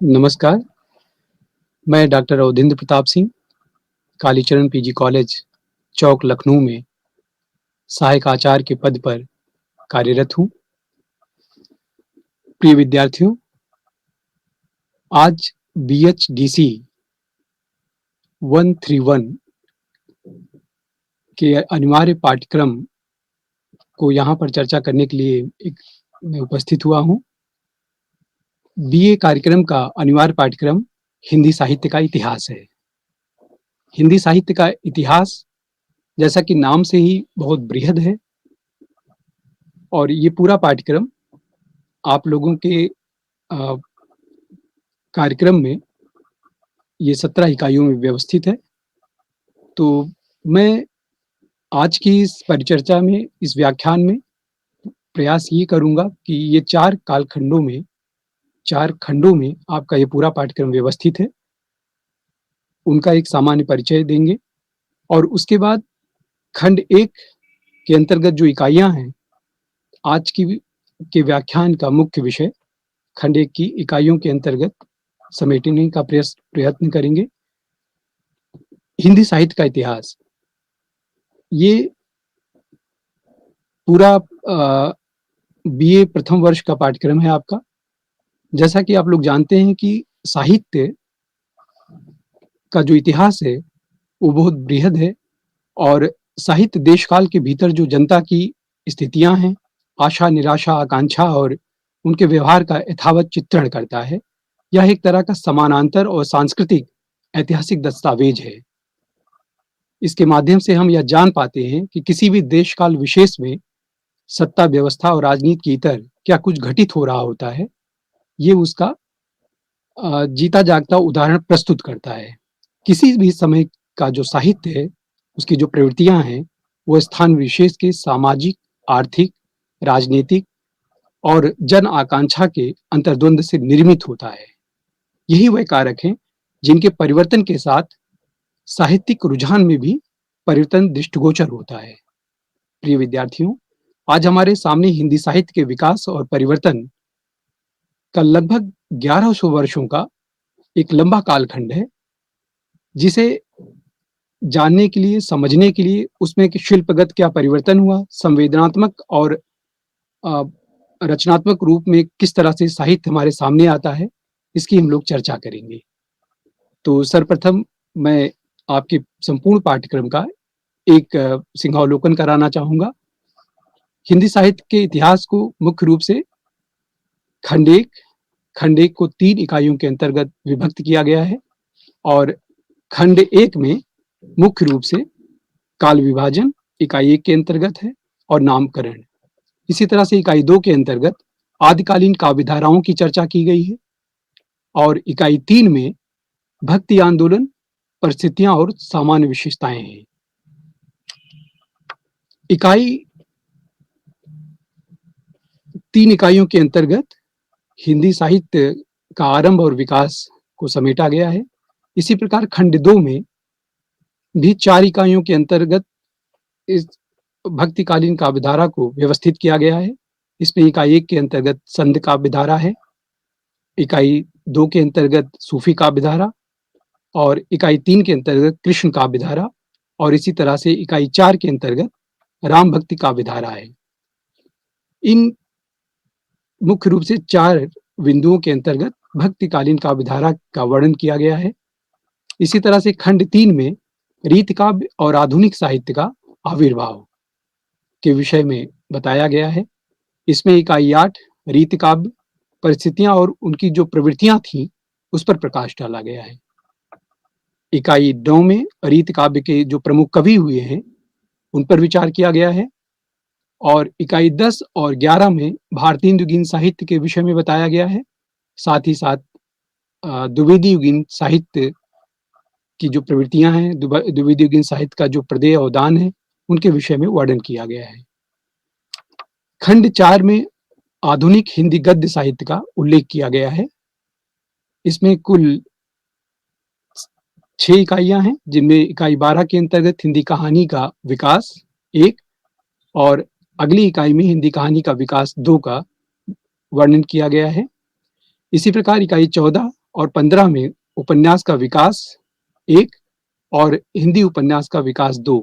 नमस्कार, मैं doctor Avdhendra Pratap Singh, Kalicharan PG college, Chowk Lucknow में सहायक आचार्य के पद पर कार्यरत हूँ। प्रिय विद्यार्थियों, आज बीएचडीसी 131 के अनिवार्य पाठ्यक्रम को यहाँ पर चर्चा करने के लिए मैं उपस्थित हुआ हूँ। बीए कार्यक्रम का अनिवार्य पाठ्यक्रम हिंदी साहित्य का इतिहास है। हिंदी साहित्य का इतिहास, जैसा कि नाम से ही बहुत बृहद है, और ये पूरा पाठ्यक्रम आप लोगों के कार्यक्रम में ये 17 इकाइयों में व्यवस्थित है। तो मैं आज की इस परिचर्चा में, इस व्याख्यान में प्रयास ये करूँगा कि ये 4 कालखंडों में, 4 खंडों में आपका ये पूरा पाठ्यक्रम व्यवस्थित है। उनका एक सामान्य परिचय देंगे और उसके बाद खंड 1 के अंतर्गत जो इकाइयाँ हैं, आज के व्याख्यान का मुख्य विषय खंड 1 की इकाइयों के अंतर्गत समेटने का प्रयत्न करेंगे। हिंदी साहित्य का इतिहास, ये पूरा बीए प्रथम वर्ष का पाठ्यक्रम है आपका। जैसा कि आप लोग जानते हैं कि साहित्य का जो इतिहास है वो बहुत बृहद है, और साहित्य देशकाल के भीतर जो जनता की स्थितियां हैं, आशा, निराशा, आकांक्षा और उनके व्यवहार का यथावत चित्रण करता है। यह एक तरह का समानांतर और सांस्कृतिक ऐतिहासिक दस्तावेज है। इसके माध्यम से हम यह जान पाते हैं कि किसी भी देश काल विशेष में सत्ता व्यवस्था और राजनीति के इतर क्या कुछ घटित हो रहा होता है, ये उसका जीता जागता उदाहरण प्रस्तुत करता है। किसी भी समय का जो साहित्य है, उसकी जो प्रवृत्तियां हैं, वो स्थान विशेष के सामाजिक, आर्थिक, राजनीतिक और जन आकांक्षा के अंतर्द्वंद से निर्मित होता है। यही वह कारक हैं जिनके परिवर्तन के साथ साहित्यिक रुझान में भी परिवर्तन दृष्टिगोचर होता है। प्रिय विद्यार्थियों, आज हमारे सामने हिंदी साहित्य के विकास और परिवर्तन का लगभग 1100 वर्षों का एक लंबा कालखंड है, जिसे जानने के लिए, समझने के लिए उसमें शिल्पगत क्या परिवर्तन हुआ, संवेदनात्मक और रचनात्मक रूप में किस तरह से साहित्य हमारे सामने आता है, इसकी हम लोग चर्चा करेंगे। तो सर्वप्रथम मैं आपके संपूर्ण पाठ्यक्रम का एक सिंहावलोकन कराना चाहूंगा। हिंदी साहित्य के इतिहास को मुख्य रूप से खंड एक को 3 इकाइयों के अंतर्गत विभक्त किया गया है, और खंड 1 में मुख्य रूप से काल विभाजन इकाई 1 के अंतर्गत है और नामकरण। इसी तरह से इकाई 2 के अंतर्गत आदिकालीन काव्य धाराओं की चर्चा की गई है, और इकाई 3 में भक्ति आंदोलन, परिस्थितियां और सामान्य विशेषताएं हैं। इकाई 3 इकाइयों के अंतर्गत हिंदी साहित्य का आरंभ और विकास को समेटा गया है। इसी प्रकार खंड 2 में भी 4 इकाइयों के अंतर्गत इस भक्तिकालीन काव्य धारा को व्यवस्थित किया गया है। इसमें इकाई 1 के अंतर्गत संध काव्य धारा है, इकाई 2 के अंतर्गत सूफी काव्य धारा, और इकाई 3 के अंतर्गत कृष्ण काव्य धारा, और इसी तरह से इकाई 4 के अंतर्गत राम भक्ति काव्य धारा है। इन मुख्य रूप से 4 बिंदुओं के अंतर्गत भक्तिकालीन काव्य धारा का वर्णन किया गया है। इसी तरह से खंड 3 में रीति काव्य और आधुनिक साहित्य का आविर्भाव के विषय में बताया गया है। इसमें इकाई 8 रीति काव्य, परिस्थितियां और उनकी जो प्रवृत्तियां थी, उस पर प्रकाश डाला गया है। इकाई 9 में रीति काव्य के जो प्रमुख कवि हुए हैं, उन पर विचार किया गया है, और इकाई 10 और 11 में भारतीय युगीन साहित्य के विषय में बताया गया है। साथ ही साथ द्विवेदी युगीन साहित्य की जो प्रवृत्तियां हैं, द्विवेदी युगीन साहित्य का जो प्रदेय अवदान है, उनके विषय में वर्णन किया गया है। खंड 4 में आधुनिक हिंदी गद्य साहित्य का उल्लेख किया गया है। इसमें कुल 6 इकाइयां हैं, जिनमें इकाई 12 के अंतर्गत हिंदी कहानी का विकास 1, और अगली इकाई में हिंदी कहानी का विकास 2 का वर्णन किया गया है। इसी प्रकार इकाई 14 और 15 में उपन्यास का विकास 1 और हिंदी उपन्यास का विकास 2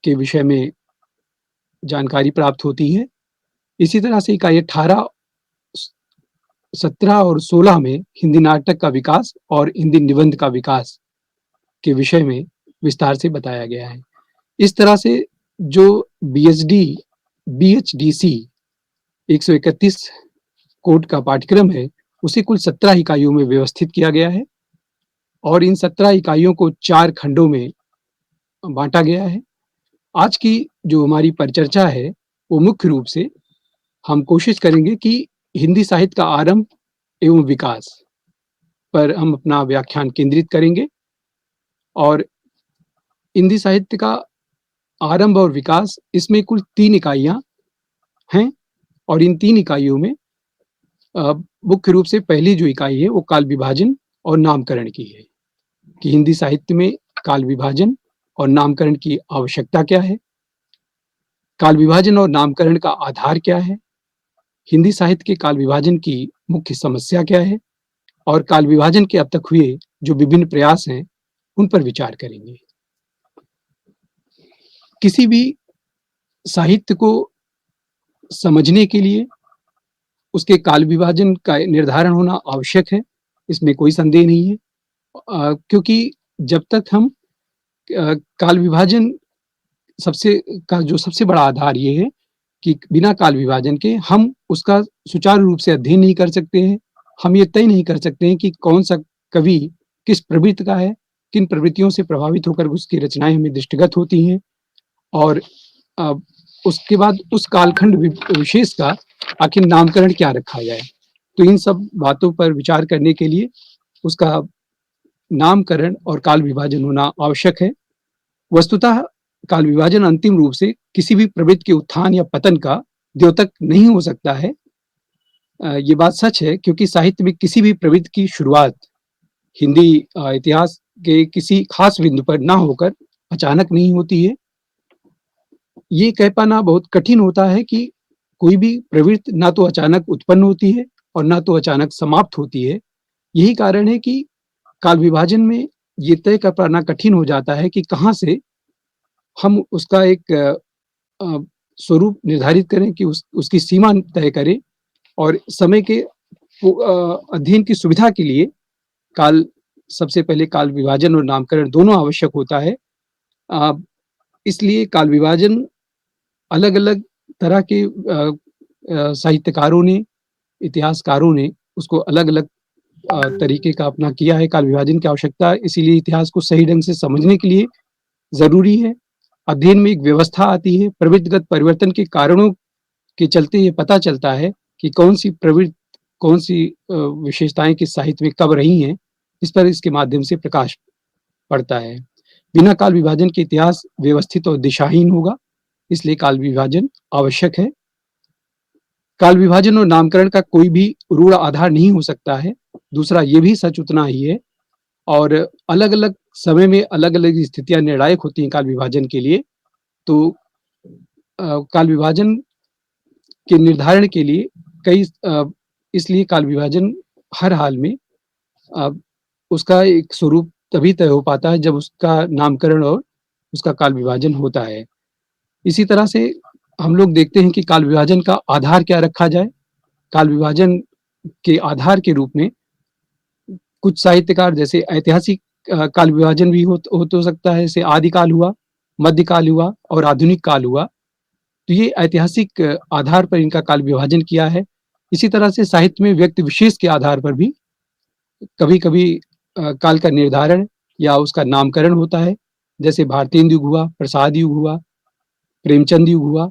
के विषय में जानकारी प्राप्त होती है। इसी तरह से इकाई 18, 17 और 16 में हिंदी नाटक का विकास और हिंदी निबंध का विकास के विषय में विस्तार से बताया गया है। इस तरह से जो बीएचडीसी 131 कोड का पाठ्यक्रम है, उसे कुल 17 इकाइयों में व्यवस्थित किया गया है और इन 17 इकाइयों को 4 खंडों में बांटा गया है। आज की जो हमारी परिचर्चा है, वो मुख्य रूप से हम कोशिश करेंगे कि हिंदी साहित्य का आरंभ एवं विकास पर हम अपना व्याख्यान केंद्रित करेंगे और हिंदी साहित्य का आरंभ और विकास, इसमें कुल 3 इकाइयां हैं और इन 3 इकाइयों में मुख्य रूप से पहली जो इकाई है वो काल विभाजन और नामकरण की है कि हिंदी साहित्य में काल विभाजन और नामकरण की आवश्यकता क्या है, काल विभाजन और नामकरण का आधार क्या है, हिंदी साहित्य के काल विभाजन की मुख्य समस्या क्या है और काल विभाजन के अब तक हुए जो विभिन्न प्रयास हैं उन पर विचार करेंगे। किसी भी साहित्य को समझने के लिए उसके काल विभाजन का निर्धारण होना आवश्यक है, इसमें कोई संदेह नहीं है। क्योंकि जब तक हम काल विभाजन सबसे बड़ा आधार ये है कि बिना काल विभाजन के हम उसका सुचारू रूप से अध्ययन नहीं कर सकते हैं। हम ये तय नहीं कर सकते हैं कि कौन सा कवि किस प्रवृत्ति का है, किन प्रवृत्तियों से प्रभावित होकर उसकी रचनाएं हमें दृष्टिगत होती हैं और उसके बाद उस कालखंड विशेष का आखिर नामकरण क्या रखा जाए। तो इन सब बातों पर विचार करने के लिए उसका नामकरण और काल विभाजन होना आवश्यक है। वस्तुतः काल विभाजन अंतिम रूप से किसी भी प्रवृत्ति के उत्थान या पतन का द्योतक नहीं हो सकता है। ये बात सच है क्योंकि साहित्य में किसी भी प्रवृत्ति की शुरुआत हिंदी इतिहास के किसी खास बिंदु पर ना होकर अचानक नहीं होती है। ये कह पाना बहुत कठिन होता है कि कोई भी प्रवृत्ति ना तो अचानक उत्पन्न होती है और ना तो अचानक समाप्त होती है। यही कारण है कि काल विभाजन में ये तय कर पाना कठिन हो जाता है कि कहाँ से हम उसका एक स्वरूप निर्धारित करें कि उसकी सीमा तय करें और समय के अध्ययन की सुविधा के लिए सबसे पहले काल विभाजन और नामकरण दोनों आवश्यक होता है। इसलिए काल विभाजन अलग-अलग तरह के साहित्यकारों ने, इतिहासकारों ने उसको अलग-अलग तरीके का अपना किया है। काल विभाजन की आवश्यकता इसीलिए इतिहास को सही ढंग से समझने के लिए ज़रूरी है। अध्ययन में एक व्यवस्था आती है, प्रवृत्तिगत परिवर्तन के कारणों के चलते ये पता चलता है कि कौन सी विशेषताएं किस साहित्य में कब रही हैं, इस पर इसके माध्यम से प्रकाश पड़ता है। बिना काल विभाजन के इतिहास व्यवस्थित और दिशाहीन होगा, इसलिए काल विभाजन आवश्यक है। काल विभाजन और नामकरण का कोई भी रूढ़ आधार नहीं हो सकता है। दूसरा ये भी सच उतना ही है और अलग-अलग समय में अलग-अलग स्थितियां निर्णायक होती हैं काल विभाजन के लिए। तो काल विभाजन के निर्धारण के लिए इसलिए काल विभाजन हर हाल में उसका एक स्वरूप तभी तय हो पाता है जब उसका नामकरण और उसका काल विभाजन होता है। इसी तरह से हम लोग देखते हैं कि काल विभाजन का आधार क्या रखा जाए। काल विभाजन के आधार के रूप में कुछ साहित्यकार जैसे ऐतिहासिक काल विभाजन भी हो सकता है, जैसे आदिकाल हुआ, मध्यकाल हुआ और आधुनिक काल हुआ। तो ये ऐतिहासिक आधार पर इनका काल विभाजन किया है। इसी तरह से साहित्य में व्यक्ति विशेष के आधार पर भी कभी-कभी काल का निर्धारण या उसका नामकरण होता है, जैसे भारतेंदु युग हुआ, प्रसाद युग हुआ, प्रेमचंद युग हुआ।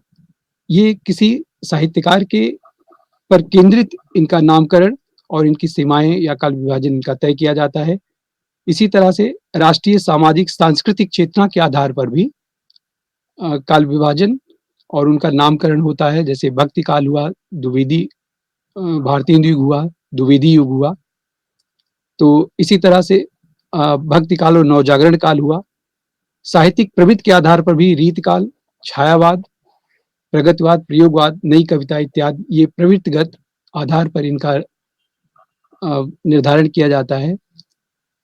ये किसी साहित्यकार के पर केंद्रित इनका नामकरण और इनकी सीमाएं या काल विभाजन इनका तय किया जाता है। इसी तरह से राष्ट्रीय, सामाजिक, सांस्कृतिक चेतना के आधार पर भी काल विभाजन और उनका नामकरण होता है, जैसे भक्ति काल हुआ, भारतेंदु युग हुआ, द्विवेदी युग हुआ। तो इसी तरह से भक्ति काल और नवजागरण काल हुआ। साहित्यिक प्रवृत्ति के आधार पर भी रीतिकाल, छायावाद, प्रगतिवाद, प्रयोगवाद, नई कविता इत्यादि ये प्रवृत्तिगत आधार पर इनका निर्धारण किया जाता है।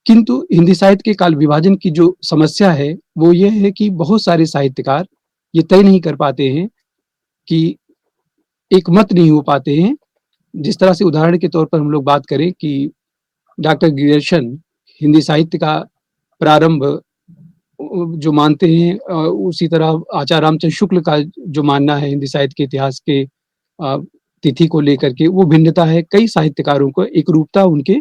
किंतु हिंदी साहित्य के काल विभाजन की जो समस्या है, वो ये है कि बहुत सारे साहित्यकार ये तय नहीं कर पाते हैं कि एक मत नहीं हो पाते हैं। जिस तरह से उदाहरण के तौर पर हम लोग बात करें कि डॉक्टर गियर्शन हिंदी साहित्य का प्रारंभ जो मानते हैं, उसी तरह आचार्य रामचंद्र शुक्ल का जो मानना है हिंदी साहित्य के इतिहास के तिथि को लेकर के, वो भिन्नता है। कई साहित्यकारों को एकरूपता उनके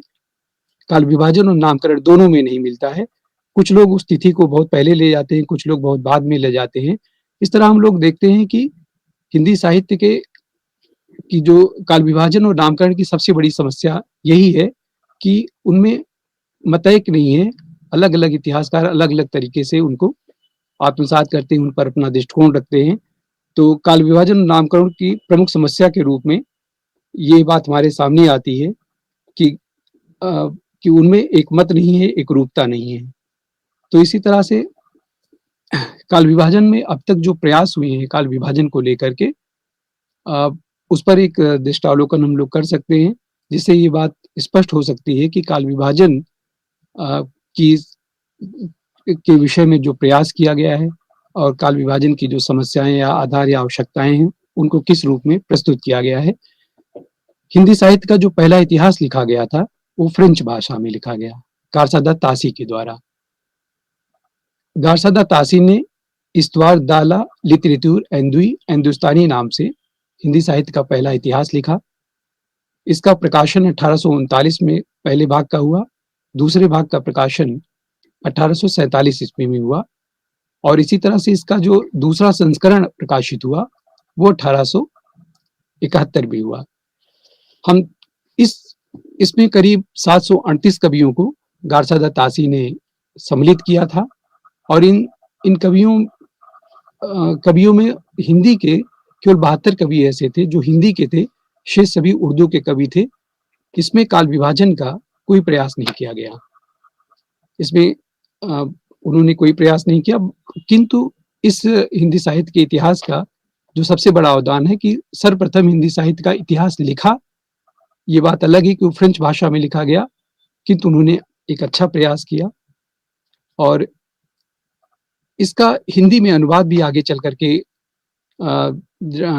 काल विभाजन और नामकरण दोनों में नहीं मिलता है। कुछ लोग उस तिथि को बहुत पहले ले जाते हैं, कुछ लोग बहुत बाद में ले जाते हैं। इस तरह हम लोग देखते हैं कि हिंदी साहित्य के की जो काल विभाजन और नामकरण की सबसे बड़ी समस्या यही है कि उनमें मतैक नहीं है। अलग-अलग इतिहासकार अलग-अलग तरीके से उनको आत्मसात करते हैं, उन पर अपना दृष्टिकोण रखते हैं। तो काल विभाजन और नामकरण की प्रमुख समस्या के रूप में ये बात हमारे सामने आती है कि कि उनमें एक मत नहीं है, एकरूपता नहीं है। तो इसी तरह से काल विभाजन में अब तक जो प्रयास हुए हैं काल विभाजन को लेकर के, उस पर एक दृष्टावलोकन हम लोग कर सकते हैं, जिससे ये बात स्पष्ट हो सकती है कि काल विभाजन की के विषय में जो प्रयास किया गया है और काल विभाजन की जो समस्याएं या आधार या आवश्यकताएं हैं, उनको किस रूप में प्रस्तुत किया गया है। हिंदी साहित्य का जो पहला इतिहास लिखा गया था, वो फ्रेंच भाषा में लिखा गया, गारसादा तासी के द्वारा। गारसादा तासी ने इस्तवार दाला लिटरेचर एंदुई हिंदुस्तानी नाम से हिंदी साहित्य का पहला इतिहास लिखा। इसका प्रकाशन 1839 में पहले भाग का हुआ। दूसरे भाग का प्रकाशन 1847 ईस्वी में हुआ और इसी तरह से इसका जो दूसरा संस्करण प्रकाशित हुआ, वो 1871 में हुआ। हम इसमें करीब 738 कवियों को गारसादा तासी ने सम्मिलित किया था और इन कवियों में हिंदी के केवल 72 कवि ऐसे थे जो हिंदी के थे, शेष सभी उर्दू के कवि थे। इसमें काल विभाजन का कोई प्रयास नहीं किया गया। इसमें उन्होंने कोई प्रयास नहीं किया, किंतु इस हिंदी साहित्य के इतिहास का जो सबसे बड़ा अवदान है कि सर्वप्रथम हिंदी साहित्य का इतिहास लिखा। ये बात अलग है कि वो फ्रेंच भाषा में लिखा गया, किंतु उन्होंने एक अच्छा प्रयास किया और इसका हिंदी में अनुवाद भी आगे चल करके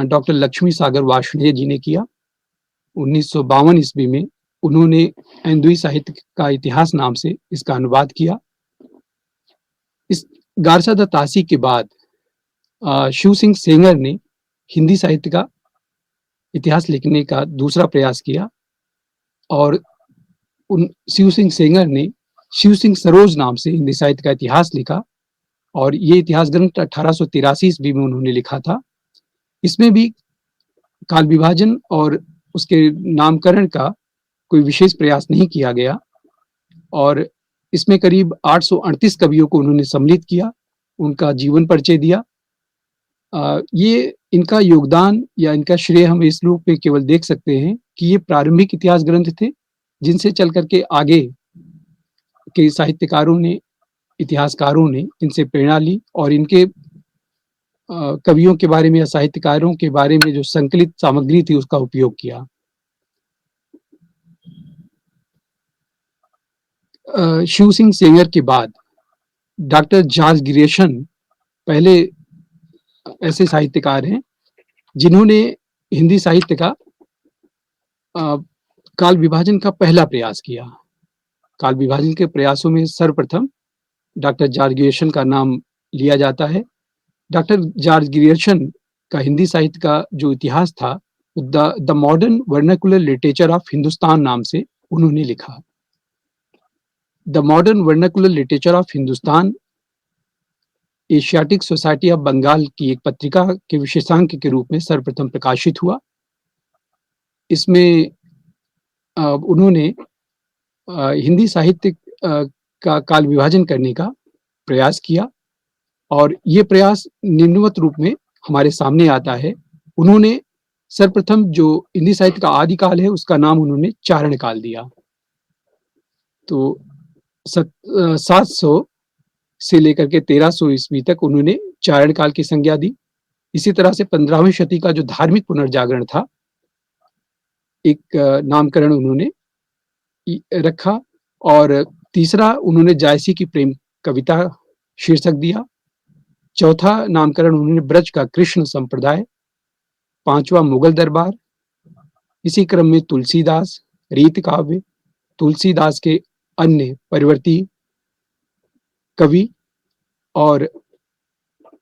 डॉक्टर लक्ष्मी सागर वार्ष्णेय जी ने किया। 1952 ईस्वी में उन्होंने एंदुई साहित्य का इतिहास नाम से इसका अनुवाद किया। इस गारसादा तासी के बाद शिव सिंह सेंगर ने हिंदी साहित्य का इतिहास लिखने का दूसरा प्रयास किया और शिव सिंह सेंगर ने शिव सिंह सरोज नाम से हिंदी साहित्य का इतिहास लिखा और ये इतिहास ग्रंथ 1883 ईस्वी में उन्होंने लिखा था। इसमें भी काल विभाजन और उसके नामकरण का कोई विशेष प्रयास नहीं किया गया और इसमें करीब 838 कवियों को उन्होंने सम्मिलित किया, उनका जीवन परिचय दिया। ये इनका योगदान या इनका श्रेय हम इस रूप में केवल देख सकते हैं कि ये प्रारंभिक इतिहास ग्रंथ थे, जिनसे चल करके आगे के साहित्यकारों ने, इतिहासकारों ने इनसे प्रेरणा ली और इनके कवियों के बारे में या साहित्यकारों के बारे में जो संकलित सामग्री थी उसका उपयोग किया। शिव सिंह सेंगर के बाद डॉक्टर जॉर्ज ग्रियर्सन पहले ऐसे साहित्यकार हैं जिन्होंने हिंदी साहित्य का काल विभाजन का पहला प्रयास किया। काल विभाजन के प्रयासों में सर्वप्रथम डॉक्टर जॉर्ज ग्रियर्सन का नाम लिया जाता है। डॉक्टर जॉर्ज ग्रियर्सन का हिंदी साहित्य का जो इतिहास था, the modern vernacular literature of Hindustan नाम से उन्होंने लिखा। The modern vernacular literature of Hindustan Asiatic Society of Bengal की एक पत्रिका के विशेषांक के रूप में सर्वप्रथम प्रकाशित हुआ। इसमें उन्होंने हिंदी साहित्य का काल विभाजन करने का प्रयास किया और ये प्रयास निम्नवत रूप में हमारे सामने आता है। उन्होंने सर्वप्रथम जो हिंदी साहित्य का आदिकाल है उसका नाम उन्होंने चारण काल दिया। तो 700 से लेकर के 1300 ईस्वी तक उन्होंने चारण काल की संज्ञा दी। इसी तरह से 15वीं शती का जो धार्मिक पुनर्जागरण था, एक नामकरण उन्होंने रखा और तीसरा उन्होंने जायसी की प्रेम कविता शीर्षक दिया। चौथा नामकरण उन्होंने ब्रज का कृष्ण संप्रदाय, पांचवा मुगल दरबार, इसी क्रम में तुलसीदास, रीत काव्य, तुलसीदास के अन्य परिवर्ती कवि और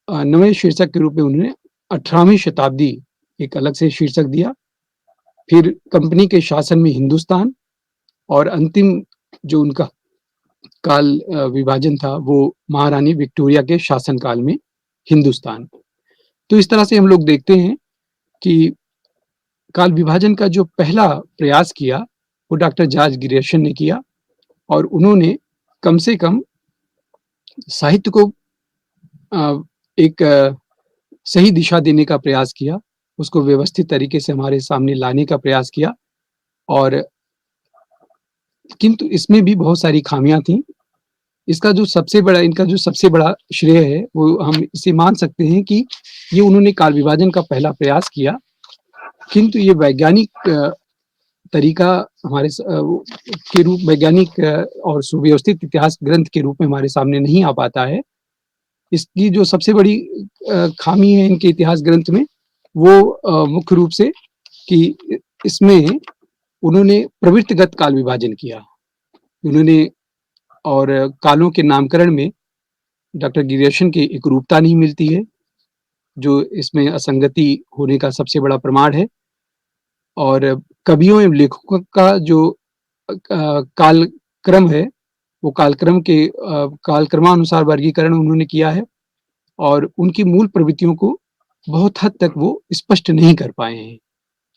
नवे शीर्षक के रूप में उन्होंने 18वीं शताब्दी एक अलग से शीर्षक दिया। फिर कंपनी के शासन में हिंदुस्तान और अंतिम जो उनका काल विभाजन था वो महारानी विक्टोरिया के शासनकाल में हिंदुस्तान। तो इस तरह से हम लोग देखते हैं कि काल विभाजन का जो पहला प्रयास किया वो डॉक्टर जॉर्ज ग्रियर्सन ने किया और उन्होंने कम से कम साहित्य को एक सही दिशा देने का प्रयास किया, उसको व्यवस्थित तरीके से हमारे सामने लाने का प्रयास किया और किंतु इसमें भी बहुत सारी खामियां थी। इनका जो सबसे बड़ा श्रेय है वो हम इसे मान सकते हैं कि ये उन्होंने काल विभाजन का पहला प्रयास किया, किंतु ये वैज्ञानिक तरीका हमारे के रूप वैज्ञानिक और सुव्यवस्थित इतिहास ग्रंथ के रूप में हमारे सामने नहीं आ पाता है। इसकी जो सबसे बड़ी खामी है इनके इतिहास ग्रंथ में वो मुख्य रूप से कि इसमें उन्होंने प्रवृत्तिगत काल विभाजन किया। उन्होंने और कालों के नामकरण में डॉक्टर ग्रियर्सन की एकरूपता नहीं मिलती है, जो इसमें असंगति होने का सबसे बड़ा प्रमाण है। और कवियों एवं लेखकों का जो कालक्रम है वो कालक्रमानुसार वर्गीकरण उन्होंने किया है और उनकी मूल प्रवृत्तियों को बहुत हद तक वो स्पष्ट नहीं कर पाए हैं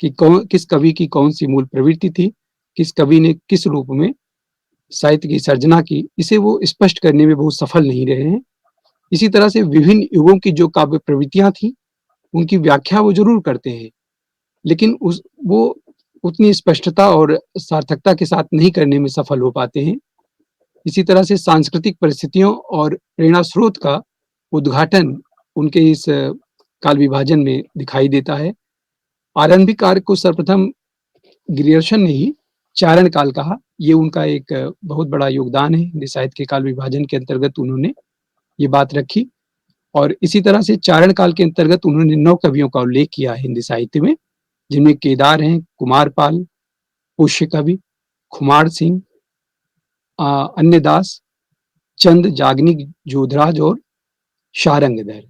कि किस कवि की कौन सी मूल प्रवृत्ति थी, किस कवि ने किस रूप में साहित्य की सर्जना की, इसे वो स्पष्ट करने में बहुत सफल नहीं रहे हैं। इसी तरह से विभिन्न युगों की जो काव्य प्रवृत्तियां थी उनकी व्याख्या वो जरूर करते हैं, लेकिन वो उतनी स्पष्टता और सार्थकता के साथ नहीं करने में सफल हो पाते हैं। इसी तरह से सांस्कृतिक परिस्थितियों और प्रेरणा स्रोत का उद्घाटन उनके इस काल विभाजन में दिखाई देता है। आरंभिक कार्य को सर्वप्रथम ग्रियर्सन ने ही चारण काल कहा। ये उनका एक बहुत बड़ा योगदान है। हिंदी साहित्य के काल विभाजन के अंतर्गत उन्होंने ये बात रखी और इसी तरह से चारण काल के अंतर्गत उन्होंने 9 कवियों का उल्लेख किया है हिंदी साहित्य में, जिनमें केदार हैं, कुमारपाल, पुष्य कवि, खुमार सिंह, अन्यदास, चंद, जागनिक, जोधराज और शारंगधर।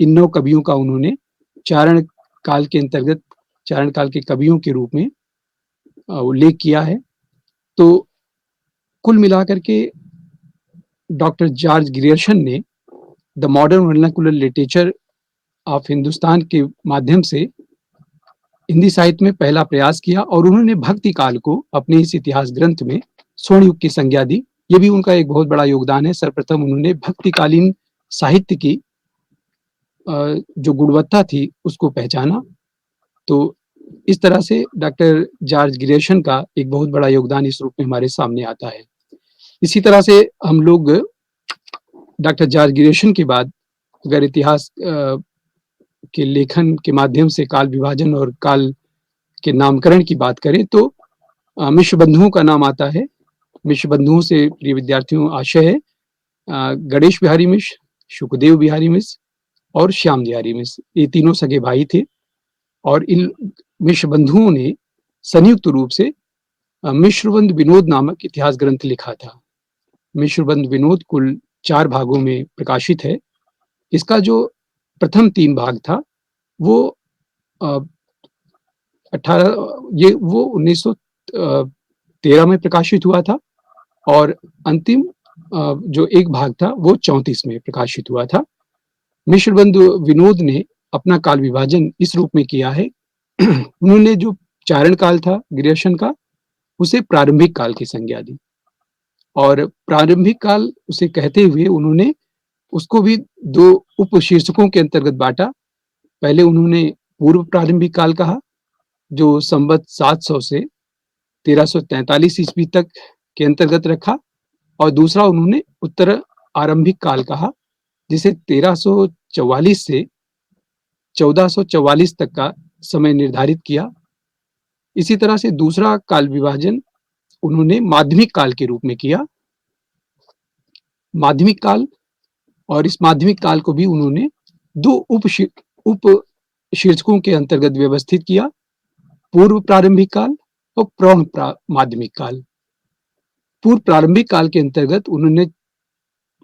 इन 9 कवियों का उन्होंने चारण काल के अंतर्गत चारण काल के कवियों के रूप में उल्लेख किया है। तो कुल मिलाकर के डॉक्टर जॉर्ज ग्रियर्सन ने the modern vernacular literature of Hindustan के माध्यम से हिंदी साहित्य में पहला प्रयास किया और उन्होंने भक्ति काल को अपने इस इतिहास ग्रंथ में स्वर्ण युग की संज्ञा दी। ये भी उनका एक बहुत बड़ा योगदान है। सर्वप्रथम उन्होंने भक्तिकालीन साहित्य की जो गुणवत्ता थी उसको पहचाना। तो इस तरह से डॉक्टर जॉर्ज ग्रियर्सन का एक बहुत बड़ा योगदान इस रूप में हमारे सामने आता है। इसी तरह से हम लोग डॉक्टर जॉर्ज ग्रियर्सन के बाद अगर इतिहास के लेखन के माध्यम से काल विभाजन और काल के नामकरण की बात करें तो मिश्र बंधुओं का नाम आता है। मिश्र बंधुओं से प्रिय विद्यार्थियों आशय है गणेश बिहारी मिश्र, शुकदेव बिहारी मिश्र और श्याम बिहारी मिश्र, ये तीनों सगे भाई थे और इन मिश्र बंधुओं ने संयुक्त रूप से मिश्रबंध विनोद नामक इतिहास ग्रंथ लिखा था। मिश्रबंध विनोद कुल 4 भागों में प्रकाशित है। इसका जो प्रथम 3 भाग था वो 1913 में प्रकाशित हुआ था और अंतिम जो एक भाग था वो 34 में प्रकाशित हुआ था। मिश्रबंध विनोद ने अपना काल विभाजन इस रूप में किया है उन्होंने जो चारण काल था ग्रियर्सन का उसे प्रारंभिक काल की संज्ञा दी और प्रारंभिक काल उसे कहते हुए उन्होंने उसको भी 2 उपशीर्षकों के अंतर्गत बांटा। पहले उन्होंने पूर्व प्रारंभिक काल कहा जो संवत 700 से 1343 ईस्वी तक के अंतर्गत रखा और दूसरा उन्होंने उत्तर आरंभिक काल कहा जिसे 1344 से 1444 तक का समय निर्धारित किया। इसी तरह से दूसरा काल विभाजन उन्होंने माध्यमिक काल के रूप में किया। माध्यमिक काल, और इस माध्यमिक काल को भी उन्होंने दो उप शीर्षकों के अंतर्गत व्यवस्थित किया, पूर्व प्रारंभिक काल और प्रौढ़ माध्यमिक काल। पूर्व प्रारंभिक काल के अंतर्गत उन्होंने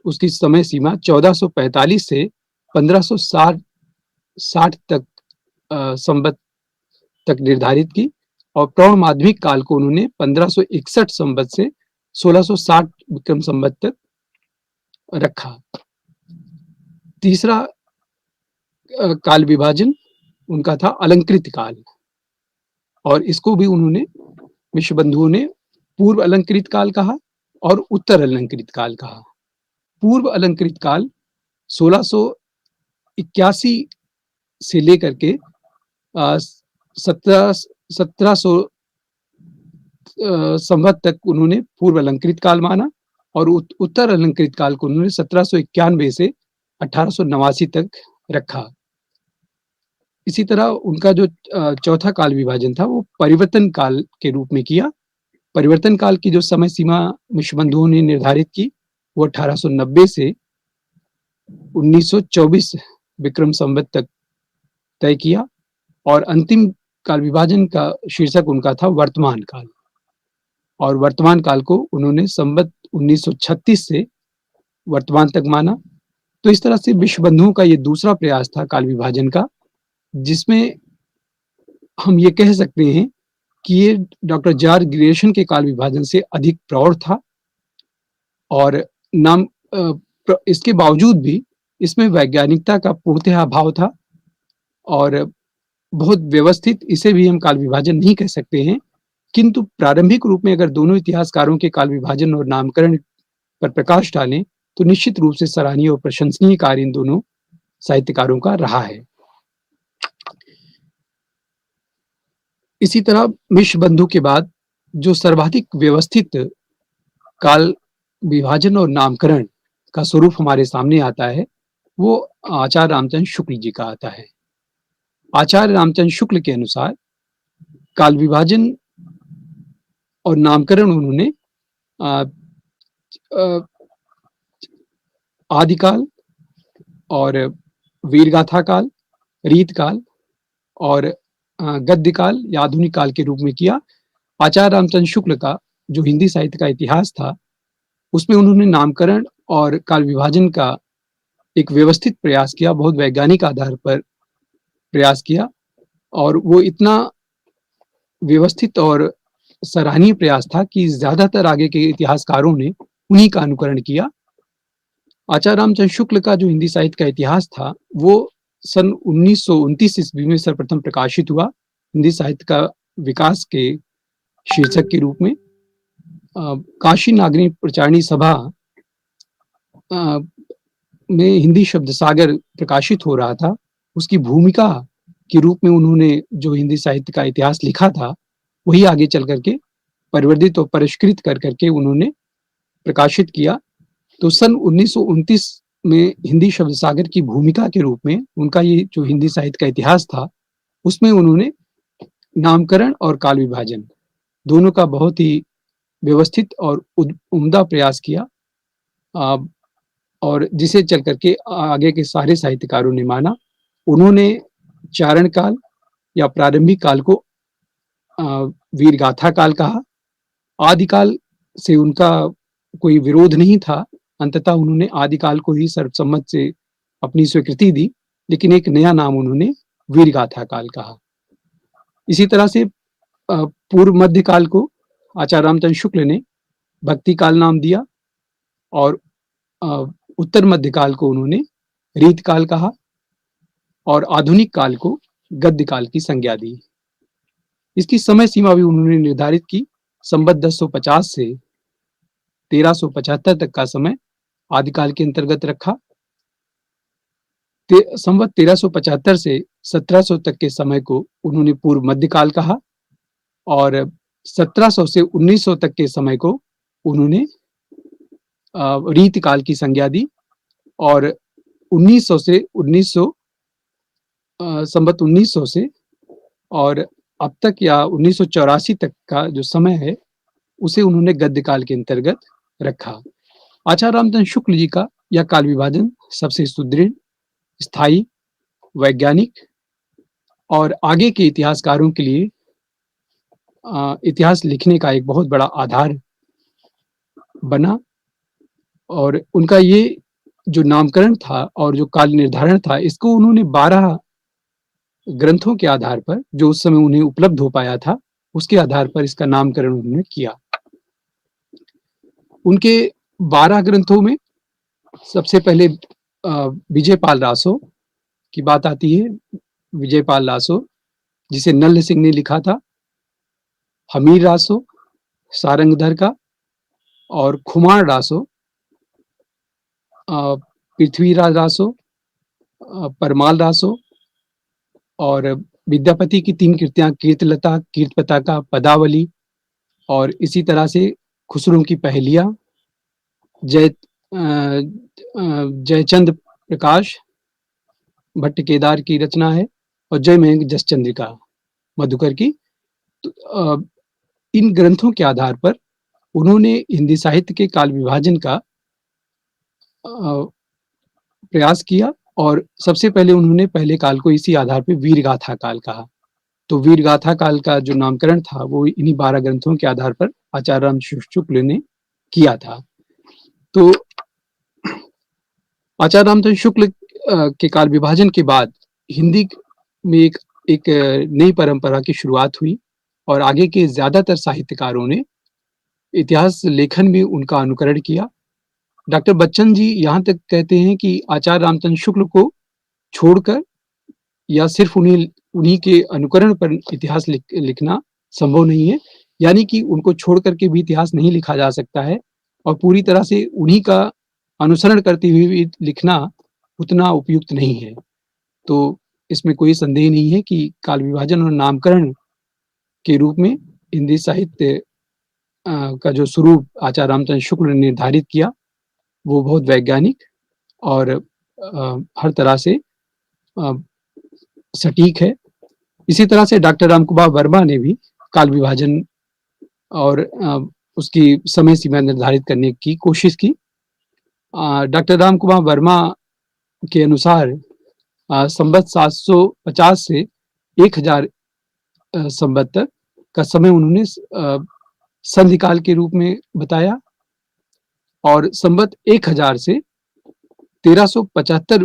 उसकी समय सीमा 1445 से 1560 तक संवत तक निर्धारित की, और प्रौढ़ माध्यमिक काल को उन्होंने 1561 संवत से 1660 विक्रम संवत तक रखा। तीसरा काल विभाजन उनका था अलंकृत काल, और इसको भी उन्होंने, मिश्र बंधुओं ने, पूर्व अलंकृत काल कहा और उत्तर अलंकृत काल कहा। पूर्व अलंकृत काल 1681 से लेकर के 1700 संवत तक उन्होंने पूर्व अलंकृत काल माना, और उत्तर अलंकृत काल को उन्होंने 1791 से 1889 तक रखा। इसी तरह उनका जो चौथा काल विभाजन था वो परिवर्तन काल के रूप में किया। परिवर्तन काल की जो समय सीमा मिश्र बंधुओं ने निर्धारित की वो 1890 से 1924 विक्रम संवत तक तय किया, और अंतिम काल विभाजन का शीर्षक उनका था वर्तमान काल, और वर्तमान काल को उन्होंने संवत 1936 से वर्तमान तक माना। तो इस तरह से विश्व बंधुओं का ये दूसरा प्रयास था काल विभाजन का, जिसमें हम ये कह सकते हैं कि ये डॉक्टर जॉर्ज ग्रियर्सन के काल विभाजन से अधिक प्रौढ़ था, और इसके बावजूद भी इसमें वैज्ञानिकता का पूर्णतः अभाव था, और बहुत व्यवस्थित इसे भी हम काल विभाजन नहीं कह सकते हैं। किंतु प्रारंभिक रूप में अगर दोनों इतिहासकारों के काल विभाजन और नामकरण पर प्रकाश डालें तो निश्चित रूप से सराहनीय और प्रशंसनीय कार्य इन दोनों साहित्यकारों का रहा है। इसी तरह मिश्र बंधु के बाद जो सर्वाधिक व्यवस्थित काल विभाजन और नामकरण का स्वरूप हमारे सामने आता है वो आचार्य रामचंद्र शुक्ल जी का आता है। आचार्य रामचंद्र शुक्ल के अनुसार काल विभाजन और नामकरण उन्होंने आदिकाल और वीरगाथा काल, रीत काल और गद्य काल या आधुनिक काल के रूप में किया। आचार्य रामचंद्र शुक्ल का जो हिंदी साहित्य का इतिहास था उसमें उन्होंने नामकरण और काल विभाजन का एक व्यवस्थित प्रयास किया, बहुत वैज्ञानिक आधार पर प्रयास किया, और वो इतना व्यवस्थित और सराहनीय प्रयास था कि ज्यादातर आगे के इतिहासकारों ने उन्हीं का अनुकरण किया। आचार्य रामचंद्र शुक्ल का जो हिंदी साहित्य का इतिहास था वो सन 1929 ईस्वी में सर्वप्रथम प्रकाशित हुआ, हिंदी साहित्य का विकास के शीर्षक के रूप में। काशी नागरी प्रचारणी सभा में हिंदी शब्द सागर प्रकाशित हो रहा था, उसकी भूमिका के रूप में उन्होंने जो हिंदी साहित्य का इतिहास लिखा था वही आगे चल करके परिवर्धित और परिष्कृत कर करके उन्होंने प्रकाशित किया। तो सन 1929 में हिंदी शब्द सागर की भूमिका के रूप में उनका ये जो हिंदी साहित्य का इतिहास था उसमें उन्होंने नामकरण और काल विभाजन दोनों का बहुत ही व्यवस्थित और उम्दा प्रयास किया, और जिसे चल करके आगे के सारे साहित्यकारों ने माना। उन्होंने चारण काल या प्रारंभिक काल को वीरगाथा काल कहा। आदिकाल से उनका कोई विरोध नहीं था, अंततः उन्होंने आदिकाल को ही सर्वसम्मत से अपनी स्वीकृति दी, लेकिन एक नया नाम उन्होंने वीरगाथा काल कहा। इसी तरह से पूर्व मध्य काल को आचार्य रामचंद्र शुक्ल ने भक्ति काल नाम दिया, और उत्तर मध्य काल को उन्होंने रीत काल कहा, और आधुनिक काल को गद्य काल की संज्ञा दी। इसकी समय सीमा भी उन्होंने निर्धारित की, संवत 1050 से 1375 तक का समय आदिकाल के अंतर्गत रखा। संवत 1375 से 1700 तक के समय को उन्होंने पूर्व मध्यकाल कहा, और 1700 से 1900 तक के समय को उन्होंने रीति काल की संज्ञा दी, और 1900 से 1900 संवत 1900 से और अब तक या 1984 तक का जो समय है उसे उन्होंने गद्य काल के अंतर्गत रखा। आचार्य रामचंद्र शुक्ल जी का यह काल विभाजन सबसे सुदृढ़, स्थायी, वैज्ञानिक और आगे के इतिहासकारों के लिए इतिहास लिखने का एक बहुत बड़ा आधार बना। और उनका ये जो नामकरण था और जो काल निर्धारण था, इसको उन्होंने 12 ग्रंथों के आधार पर, जो उस समय उन्हें उपलब्ध हो पाया था, उसके आधार पर इसका नामकरण उन्होंने किया। उनके 12 ग्रंथों में सबसे पहले विजयपाल रासो की बात आती है। विजयपाल रासो, जिसे नल्ल सिंह ने लिखा था, हमीर रासो सारंगधर का, और खुमार रासो, पृथ्वीराज रासो, परमाल रासो, और विद्यापति की 3 कृतियां, कीर्तलता, कीर्तपताका, पदावली, और इसी तरह से खुसरो की पहेलियां, जयचंद प्रकाश भट्ट केदार की रचना है, और जय मयंक जसचंद्रिका मधुकर की। तो इन ग्रंथों के आधार पर उन्होंने हिंदी साहित्य के काल विभाजन का प्रयास किया, और सबसे पहले उन्होंने पहले काल को इसी आधार पर वीरगाथा काल कहा। तो वीरगाथा काल का जो नामकरण था वो इन्हीं 12 ग्रंथों के आधार पर आचार्य रामचंद्र शुक्ल ने किया था। तो आचार्य रामचंद्र शुक्ल के काल विभाजन के बाद हिंदी में एक नई परंपरा की शुरुआत हुई, और आगे के ज्यादातर साहित्यकारों ने इतिहास लेखन में उनका अनुकरण किया। डॉक्टर बच्चन जी यहाँ तक कहते हैं कि आचार्य रामचंद्र शुक्ल को छोड़कर या सिर्फ उन्हीं के अनुकरण पर इतिहास लिखना संभव नहीं है, यानी कि उनको छोड़ करके भी इतिहास नहीं लिखा जा सकता है, और पूरी तरह से उन्हीं का अनुसरण करते हुए भी लिखना उतना उपयुक्त नहीं है। तो इसमें कोई संदेह नहीं है कि काल विभाजन और नामकरण के रूप में हिंदी साहित्य का जो स्वरूप आचार्य रामचंद्र शुक्ल ने निर्धारित किया, वो बहुत वैज्ञानिक और हर तरह से सटीक है। इसी तरह से डॉक्टर रामकुमार वर्मा ने भी काल विभाजन और उसकी समय सीमा निर्धारित करने की कोशिश की। डॉक्टर रामकुमार वर्मा के अनुसार संवत 750 से 1000 संवत तक का समय उन्होंने संधि काल के रूप में बताया, और संवत 1000 से 1375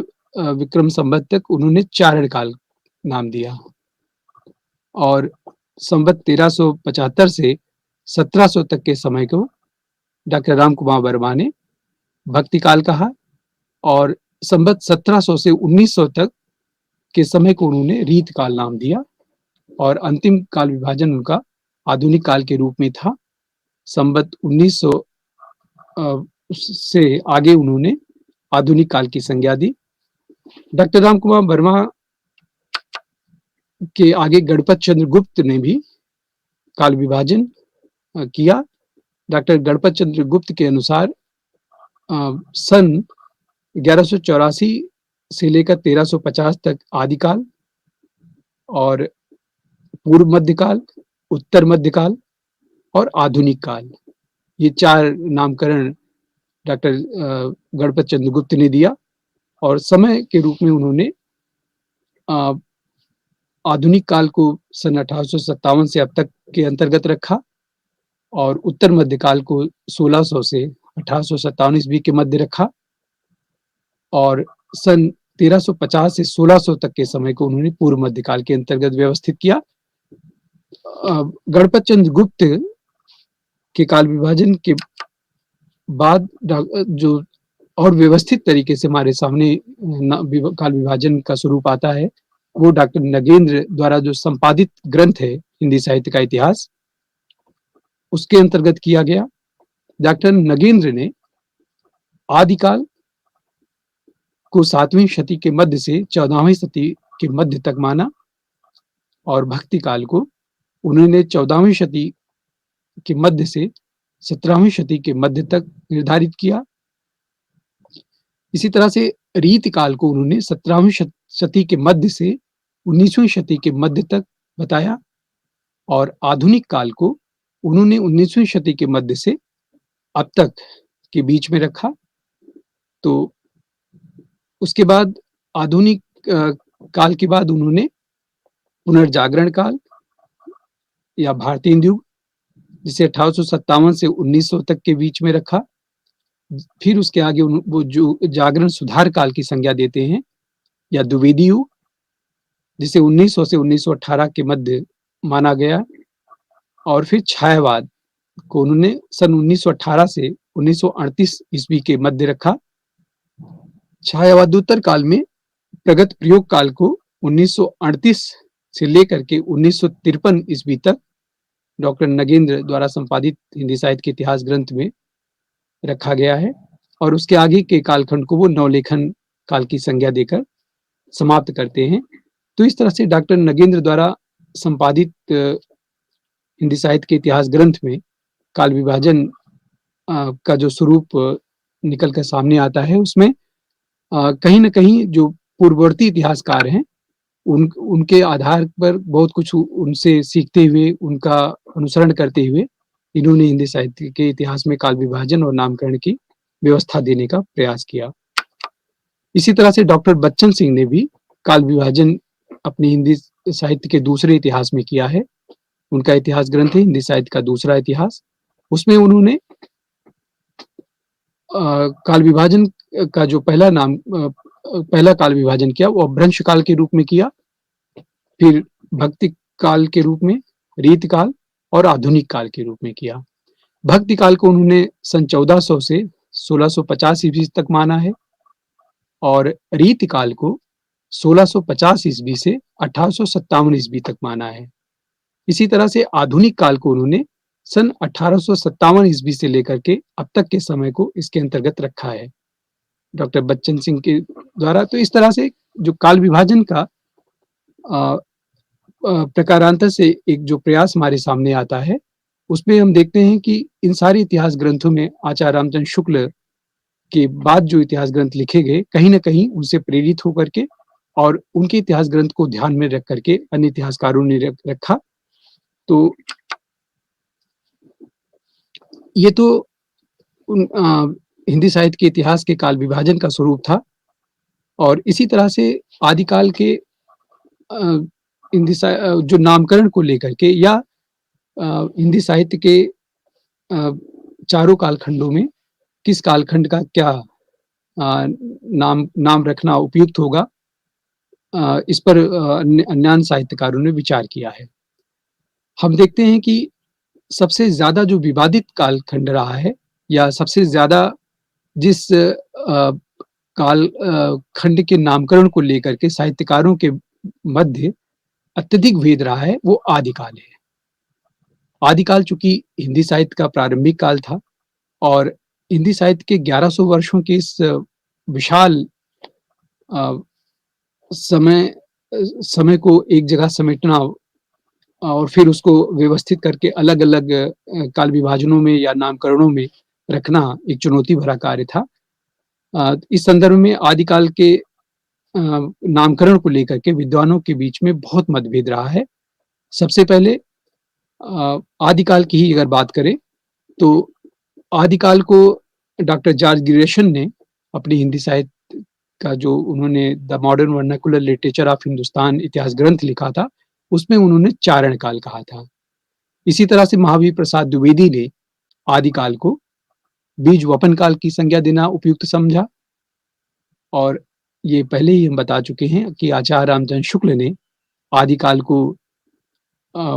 विक्रम संवत तक उन्होंने चारण काल नाम दिया, और संवत 1375 से 1700 तक के समय को डॉक्टर रामकुमार वर्मा ने भक्ति काल कहा, और संवत 1700 से 1900 तक के समय को उन्होंने रीत काल नाम दिया, और अंतिम काल विभाजन उनका आधुनिक काल के रूप में था। संवत 1900 से आगे उन्होंने आधुनिक काल की संज्ञा दी। डॉक्टर रामकुमार वर्मा के आगे गणपत चंद्र गुप्त ने भी काल विभाजन किया। डॉक्टर गणपत चंद्र गुप्त के अनुसार सन 1184 से लेकर 1350 तक आदिकाल, और पूर्व मध्यकाल, उत्तर मध्यकाल और आधुनिक काल, ये 4 नामकरण डॉक्टर गणपत चंद्र गुप्त ने दिया, और समय के रूप में उन्होंने आधुनिक काल को सन 1857 से अब तक के अंतर्गत रखा, और उत्तर मध्यकाल को 1600 से 1857 ईस्वी के मध्य रखा, और सन 1350 से 1600 तक के समय को उन्होंने पूर्व मध्यकाल के अंतर्गत व्यवस्थित किया। गणपत चंद्र गुप्त के काल विभाजन के बाद जो और व्यवस्थित तरीके से हमारे सामने काल विभाजन का स्वरूप आता है, वो डॉक्टर नगेंद्र द्वारा जो संपादित ग्रंथ है हिंदी साहित्य का इतिहास, उसके अंतर्गत किया गया। डॉक्टर नगेंद्र ने आदिकाल को 7वीं शती के मध्य से 14वीं शती के मध्य तक माना, और भक्ति काल को उन्होंने 14वीं शती के मध्य से 17वीं शती के मध्य तक निर्धारित किया। इसी तरह से रीत काल को उन्होंने 17वीं शती के मध्य से 19वीं शती के मध्य तक बताया, और आधुनिक काल को उन्होंने 19वीं शती के मध्य से अब तक के बीच में रखा। तो उसके बाद आधुनिक काल के बाद उन्होंने पुनर्जागरण काल या भारतीय युग, जिसे 1857 से 1900 तक के बीच में रखा। फिर उसके आगे वो जो जागरण सुधार काल की संज्ञा देते हैं, या द्विवेदी युग, जिसे 1900 से 1918 के मध्य माना गया। और फिर छायावाद को उन्होंने सन 1918 से 1938 ईस्वी के मध्य रखा। छायावादोत्तर काल में प्रगत प्रयोग काल को 1938 से लेकर के 1953 ईस्वी तक डॉक्टर नगेंद्र द्वारा संपादित हिंदी साहित्य के इतिहास ग्रंथ में रखा गया है, और उसके आगे के कालखंड को वो नवलेखन काल की संज्ञा देकर समाप्त करते हैं। तो इस तरह से डॉक्टर नगेंद्र द्वारा संपादित हिंदी साहित्य के इतिहास ग्रंथ में काल विभाजन का जो स्वरूप निकल कर सामने आता है, उसमें कहीं न कहीं जो पूर्ववर्ती इतिहासकार हैं, उनके आधार पर बहुत कुछ उनसे सीखते हुए, उनका अनुसरण करते हुए इन्होंने हिंदी साहित्य के इतिहास में काल विभाजन और नामकरण की व्यवस्था देने का प्रयास किया। इसी तरह से डॉक्टर बच्चन सिंह ने भी काल विभाजन अपनी हिंदी साहित्य के दूसरे इतिहास में किया है। उनका इतिहास ग्रंथ है हिंदी साहित्य का दूसरा इतिहास। उसमें उन्होंने काल विभाजन का जो पहला काल विभाजन किया, वो अपभ्रंश काल के रूप में किया, फिर भक्ति काल के रूप में, रीत काल और आधुनिक काल के रूप में किया। भक्ति काल को उन्होंने सन 1400 से 1650 ईस्वी तक माना है, और रीत काल को 1650 ईस्वी से 1857 ईस्वी तक माना है। इसी तरह से आधुनिक काल को उन्होंने सन 1857 ईस्वी से लेकर के अब तक के समय को इसके अंतर्गत रखा है डॉक्टर बच्चन सिंह के द्वारा। तो इस तरह से जो काल विभाजन का प्रकारांतर से एक जो प्रयास हमारे सामने आता है, उसमें हम देखते हैं कि इन सारे इतिहास ग्रंथों में आचार्य रामचंद्र शुक्ल के बाद जो इतिहास ग्रंथ लिखे गए, कहीं न कहीं उनसे प्रेरित होकर के और उनके इतिहास ग्रंथ को ध्यान में रख करके अन्य इतिहासकारों ने रखा। तो ये तो हिंदी साहित्य के इतिहास के काल विभाजन का स्वरूप था। और इसी तरह से आदिकाल के जो नामकरण को लेकर के, या हिंदी साहित्य के चारों कालखंडों में किस कालखंड का क्या नाम रखना उपयुक्त होगा, इस पर अन्य साहित्यकारों ने विचार किया है। हम देखते हैं कि सबसे ज्यादा जो विवादित कालखंड रहा है, या सबसे ज्यादा जिस काल खंड के नामकरण को लेकर के साहित्यकारों के मध्य अत्यधिक भेद रहा है, वो आदिकाल है। आदिकाल चूंकि हिंदी साहित्य का प्रारंभिक काल था, और हिंदी साहित्य के 1100 वर्षों के इस विशाल समय को एक जगह समेटना और फिर उसको व्यवस्थित करके अलग अलग काल विभाजनों में या नामकरणों में रखना एक चुनौती भरा कार्य था। इस संदर्भ में आदिकाल के नामकरण को लेकर के विद्वानों के बीच में बहुत मतभेद रहा है। सबसे पहले आदिकाल की ही अगर बात करें, तो आदिकाल को डॉक्टर जॉर्ज ग्रेशन ने अपनी हिंदी साहित्य का जो उन्होंने the modern vernacular literature of Hindustan इतिहास ग्रंथ लिखा था, उसमें उन्होंने चारण काल कहा था। इसी तरह से महावीर प्रसाद द्विवेदी ने आदिकाल को बीज वपन काल की संज्ञा देना उपयुक्त समझा। और ये पहले ही हम बता चुके हैं कि आचार्य रामचंद्र शुक्ल ने आदिकाल को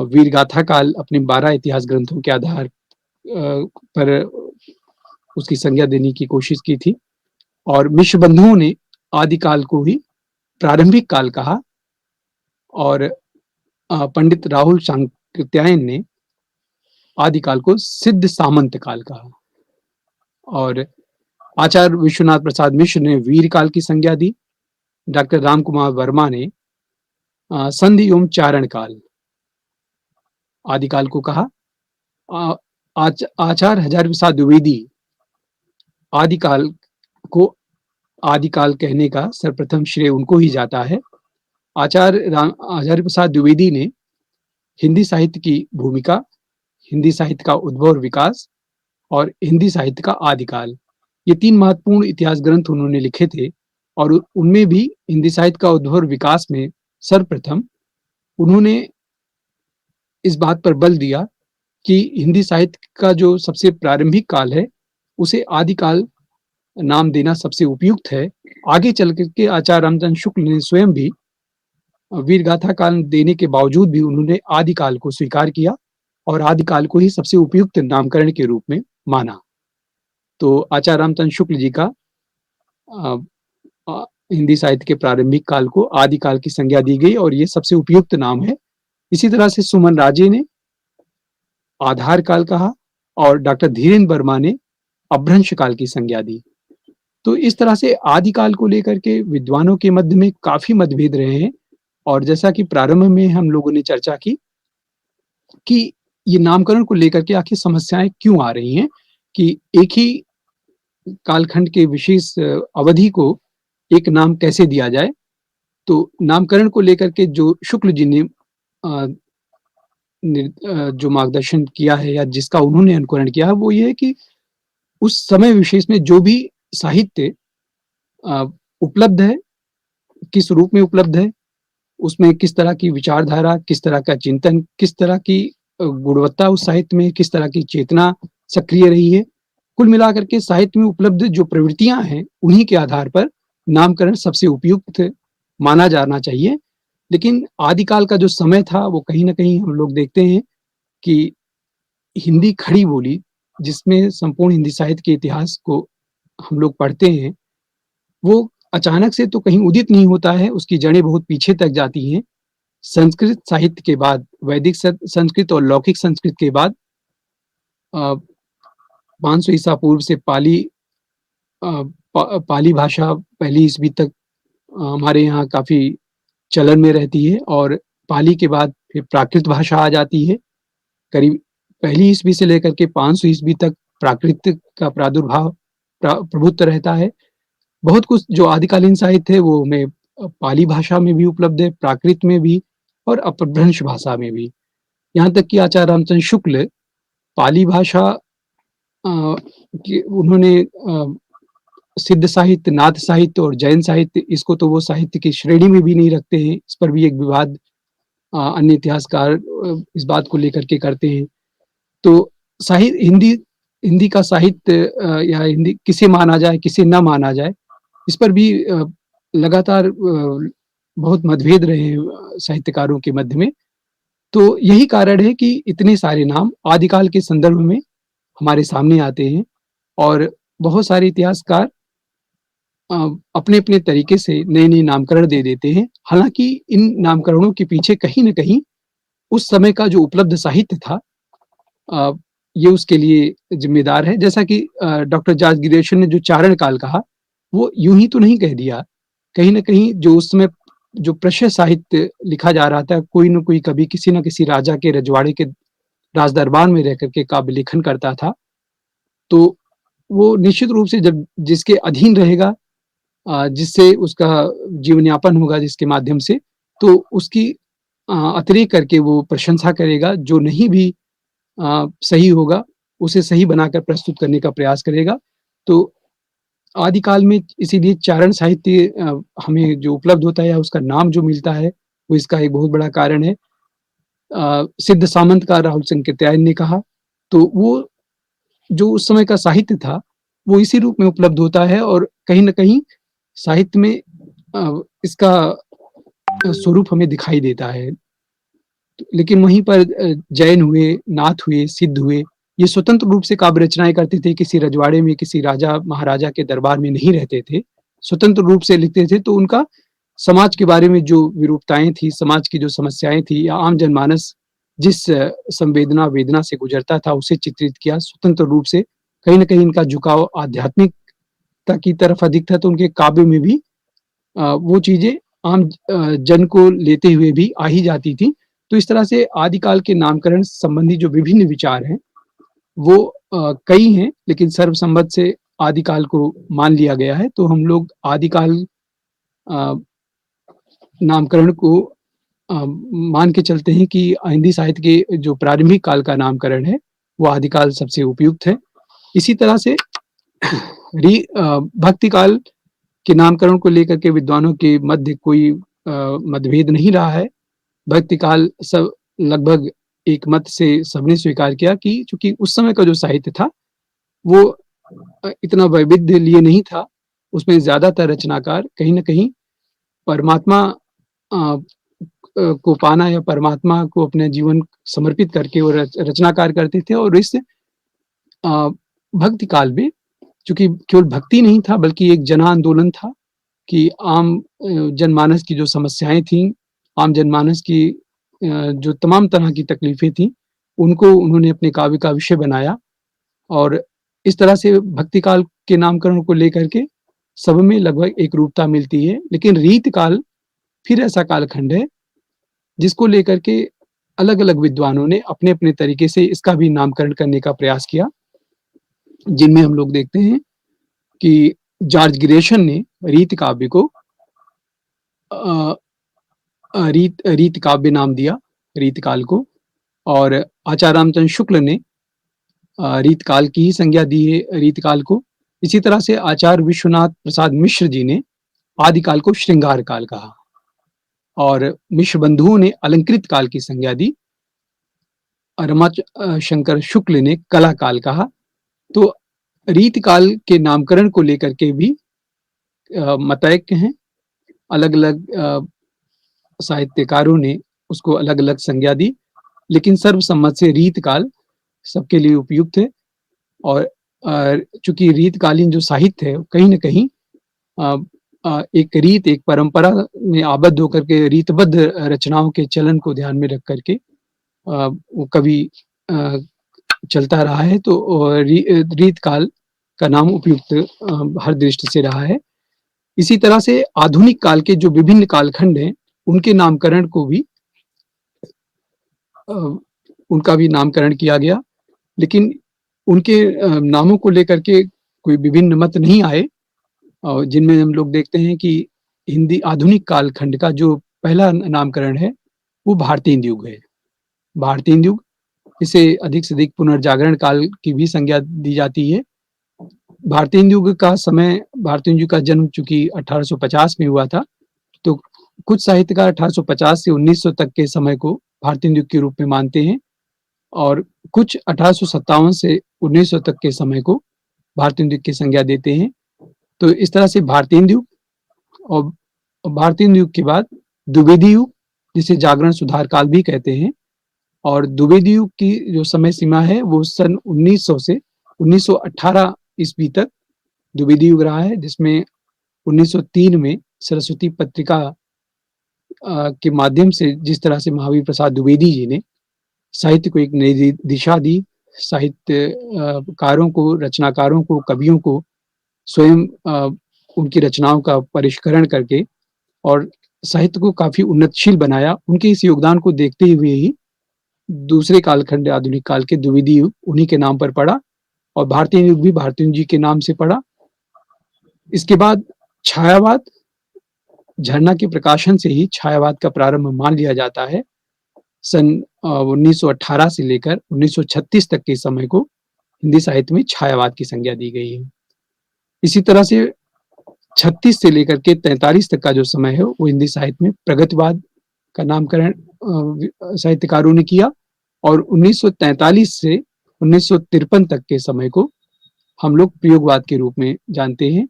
वीरगाथा काल अपने 12 इतिहास ग्रंथों के आधार पर उसकी संज्ञा देने की कोशिश की थी, और मिश्र बंधुओं ने आदिकाल को ही प्रारंभिक काल कहा, और पंडित राहुल सांकृत्यायन ने आदिकाल को सिद्ध सामंत काल कहा, और आचार्य विश्वनाथ प्रसाद मिश्र ने वीर काल की संज्ञा दी। डॉक्टर राम कुमार वर्मा ने संधि एवं चारण काल आदिकाल को कहा। आचार्य हजारी प्रसाद द्विवेदी आदिकाल को आदिकाल कहने का सर्वप्रथम श्रेय उनको ही जाता है। आचार्य हजारी प्रसाद द्विवेदी ने हिंदी साहित्य की भूमिका, हिंदी साहित्य का उद्भव और विकास और हिंदी साहित्य का आदिकाल। ये 3 महत्वपूर्ण इतिहास ग्रंथ उन्होंने लिखे थे और उनमें भी हिंदी साहित्य का उद्भव और विकास में सर्वप्रथम उन्होंने इस बात पर बल दिया कि हिंदी साहित्य का जो सबसे प्रारंभिक काल है, उसे आदिकाल नाम देना सबसे उपयुक्त है। आगे चल कर के आचार्य रामचंद्र शुक्ल ने स्वयं भी वीर गाथा काल देने के बावजूद भी उन्होंने आदिकाल को स्वीकार किया और आदिकाल को ही सबसे उपयुक्त नामकरण के रूप में माना। तो आचार्य रामचंद्र शुक्ल जी का अ, हिंदी साहित्य के प्रारंभिक काल को आदिकाल की संज्ञा दी गई और ये सबसे उपयुक्त नाम है। इसी तरह से सुमन राजे ने आधार काल कहा और डॉक्टर धीरेन्द्र वर्मा ने अपभ्रंश काल की संज्ञा दी। तो इस तरह से आदिकाल को लेकर के विद्वानों के मध्य में काफी मतभेद रहे हैं और जैसा कि प्रारंभ में हम लोगों ने चर्चा की कि ये नामकरण को लेकर के आखिर समस्याएं क्यों आ रही हैं कि एक ही कालखंड के विशेष अवधि को एक नाम कैसे दिया जाए। तो नामकरण को लेकर के जो शुक्ल जी ने जो मार्गदर्शन किया है या जिसका उन्होंने अनुकरण किया है वो ये है कि उस समय विशेष में जो भी साहित्य उपलब्ध है, किस रूप में उपलब्ध है, उसमें किस तरह की विचारधारा, किस तरह का चिंतन, किस तरह की गुणवत्ता उस साहित्य में, किस तरह की चेतना सक्रिय रही है, कुल मिलाकर के साहित्य में उपलब्ध जो प्रवृत्तियां हैं उन्हीं के आधार पर नामकरण सबसे उपयुक्त माना जाना चाहिए। लेकिन आदिकाल का जो समय था वो कहीं ना कहीं हम लोग देखते हैं कि हिंदी खड़ी बोली जिसमें संपूर्ण हिंदी साहित्य के इतिहास को हम लोग पढ़ते हैं, वो अचानक से तो कहीं उदित नहीं होता है, उसकी जड़ें बहुत पीछे तक जाती हैं। संस्कृत साहित्य के बाद वैदिक संस्कृत और लौकिक संस्कृत के बाद 500 ईसा पूर्व से पाली भाषा पहली ईस्वी तक हमारे यहाँ काफी चलन में रहती है और पाली के बाद फिर प्राकृत भाषा आ जाती है। करीब पहली ईस्वी से लेकर के 500 ईस्वी तक प्राकृत का प्रादुर्भाव प्रभुत्व रहता है। बहुत कुछ जो आदिकालीन साहित्य है वो हमें पाली भाषा में भी उपलब्ध है, प्राकृत में भी और अपभ्रंश भाषा में भी। यहाँ तक कि आचार्य रामचंद्र शुक्ल पाली भाषा उन्होंने सिद्ध साहित्य, नाथ साहित्य और जैन साहित्य, इसको तो वो साहित्य की श्रेणी में भी नहीं रखते हैं। इस पर भी एक विवाद अन्य इतिहासकार इस बात को लेकर के करते हैं। तो साहित्य हिंदी का साहित्य या हिंदी किसे माना जाए, किसे न माना जाए, इस पर भी लगातार बहुत मतभेद रहे हैं साहित्यकारों के मध्य में। तो यही कारण है कि इतने सारे नाम आदिकाल के संदर्भ में हमारे सामने आते हैं और बहुत सारे इतिहासकार अपने अपने तरीके से नए नए नामकरण दे देते हैं। हालांकि इन नामकरणों के पीछे कहीं ना कहीं उस समय का जो उपलब्ध साहित्य था ये उसके लिए जिम्मेदार है। जैसा कि डॉक्टर जॉर्ज गिरिशन ने जो चारण काल कहा वो यूं ही तो नहीं कह दिया, कहीं ना कहीं जो उस समय जो प्रशस्त साहित्य लिखा जा रहा था, कोई न कोई कभी किसी न किसी राजा के रजवाड़े के राज दरबार में रह करके काव्य लेखन करता था। तो वो निश्चित रूप से जब जिसके अधीन रहेगा, जिससे उसका जीवन यापन होगा जिसके माध्यम से, तो उसकी अतिरेक करके वो प्रशंसा करेगा, जो नहीं भी सही होगा उसे सही बनाकर प्रस्तुत करने का प्रयास करेगा। तो आदिकाल में इसीलिए चारण साहित्य हमें जो उपलब्ध होता है या उसका नाम जो मिलता है वो इसका एक बहुत बड़ा कारण है। सिद्ध सामंत का राहुल संकृत्यायन ने कहा, तो वो जो उस समय का साहित्य था वो इसी रूप में उपलब्ध होता है और कहीं ना कहीं साहित्य में इसका स्वरूप हमें दिखाई देता है। लेकिन वहीं पर जैन हुए, नाथ हुए, सिद्ध हुए, ये स्वतंत्र रूप से काव्य रचनाएं करते थे, किसी रजवाड़े में, किसी राजा महाराजा के दरबार में नहीं रहते थे, स्वतंत्र रूप से लिखते थे। तो उनका समाज के बारे में जो विरूपताएं थी, समाज की जो समस्याएं थी या आम जनमानस जिस संवेदना वेदना से गुजरता था उसे चित्रित किया स्वतंत्र रूप से। कहीं ना कहीं इनका झुकाव आध्यात्मिकता की तरफ अधिक था, तो उनके काव्य में भी वो चीजें आम जन को लेते हुए भी आ ही जाती थी। तो इस तरह से आदिकाल के नामकरण संबंधी जो विभिन्न विचार हैं वो कई हैं, लेकिन सर्वसम्मत से आदिकाल को मान लिया गया है। तो हम लोग आदिकाल नामकरण को मान के चलते हैं कि हिंदी साहित्य के जो प्रारंभिक काल का नामकरण है, वो आदिकाल सबसे उपयुक्त है। इसी तरह से भक्ति काल के नामकरण को लेकर के विद्वानों के मध्य कोई मतभेद नहीं रहा है। भक्ति काल सब लगभग एक मत से सबने स्वीकार किया कि चूँकि उस समय का जो साहित्य था, वो इतना वैविध्य लिए नहीं था। उसमें ज़्यादातर रचनाकार कहीं न कहीं परमात्मा को पाना या परमात्मा को अपने जीवन समर्पित करके वो रचनाकार करते थे। और इस भक्ति काल में चूँकि केवल भक्ति नहीं था, बल्कि एक जन आंदोलन था कि आम जनमानस की जो समस्याएँ थीं, आम जनमानस की जो तमाम तरह की तकलीफ़ें थीं, उनको उन्होंने अपने काव्य का विषय बनाया। और इस तरह से भक्ति काल के नामकरण को लेकर के सब में लगभग एकरूपता मिलती है। लेकिन रीत काल फिर ऐसा कालखंड है, जिसको लेकर के अलग-अलग विद्वानों ने अपने-अपने तरीके से इसका भी नामकरण करने का प्रयास किया। जिनमें हम लोग देखते हैं कि जॉर्ज ग्रेशन ने रीत काव्य को अ रीत काव्य नाम दिया, रीत काल को। और आचार्य रामचंद्र शुक्ल ने रीत काल की ही संज्ञा दी है रीत काल को। इसी तरह से आचार्य विश्वनाथ प्रसाद मिश्र जी ने आदि काल को श्रृंगार काल कहा और मिश्र बंधुओं ने अलंकृत काल की संज्ञा दी। शंकर शुक्ल ने कला काल कहा। तो रीत काल के नामकरण को लेकर के भी मतैक्य हैं। अलग-अलग साहित्यकारों ने उसको अलग-अलग संज्ञा दी, लेकिन सर्वसम्मत से रीत काल सबके लिए उपयुक्त है। और चूँकि रीतकालीन जो साहित्य है, कहीं न कहीं एक रीत, एक परंपरा में आबद्ध होकर के रीतबद्ध रचनाओं के चलन को ध्यान में रख कर के वो कवि चलता रहा है। तो रीत काल का नाम उपयुक्त हर दृष्टि से रहा है। इसी तरह से आधुनिक काल के जो विभिन्न कालखंड हैं, उनके नामकरण को भी उनका भी नामकरण किया गया। लेकिन उनके नामों को लेकर के कोई विभिन्न मत नहीं आए। जिनमें हम लोग देखते हैं कि हिंदी आधुनिक कालखंड का जो पहला नामकरण है, वो भारतीय युग है। भारतीय युग, इसे अधिक से अधिक पुनर्जागरण काल की भी संज्ञा दी जाती है। भारतीय युग का समय, भारतीय युग का जन्म चूँकि 1850 में हुआ था, तो कुछ साहित्यकार 1850 से 1900 तक के समय को भारतीय युग के रूप में मानते हैं और कुछ 1857 से 1900 तक के समय को भारतीय युग की संज्ञा देते हैं। तो इस तरह से भारतीय युग और भारतीय युग के बाद द्विवेदी युग, जिसे जागरण सुधार काल भी कहते हैं। और द्विवेदी युग की जो समय सीमा है, वो सन 1900 से 1918 ईस्वी तक द्विवेदी युग रहा है, जिसमें 1903 में सरस्वती पत्रिका के माध्यम से जिस तरह से महावीर प्रसाद द्विवेदी जी ने साहित्य को एक नई दिशा दी, साहित्यकारों को, रचनाकारों को, कवियों को स्वयं उनकी रचनाओं का परिष्करण करके और साहित्य को काफ़ी उन्नतशील बनाया। उनके इस योगदान को देखते हुए ही दूसरे कालखंड आधुनिक काल के द्विवेदी युग उन्हीं के नाम पर पड़ा और भारतीय युग भी भारतीय जी के नाम से पड़ा। इसके बाद छायावाद, झरना के प्रकाशन से ही छायावाद का प्रारंभ मान लिया जाता है। सन 1918 से लेकर 1936 तक के समय को हिंदी साहित्य में छायावाद की संज्ञा दी गई है। इसी तरह से 36 से लेकर के 43 तक का जो समय है, वो हिंदी साहित्य में प्रगतिवाद का नामकरण साहित्यकारों ने किया और 1943 से 1953 तक के समय को हम लोग प्रयोगवाद के रूप में जानते हैं।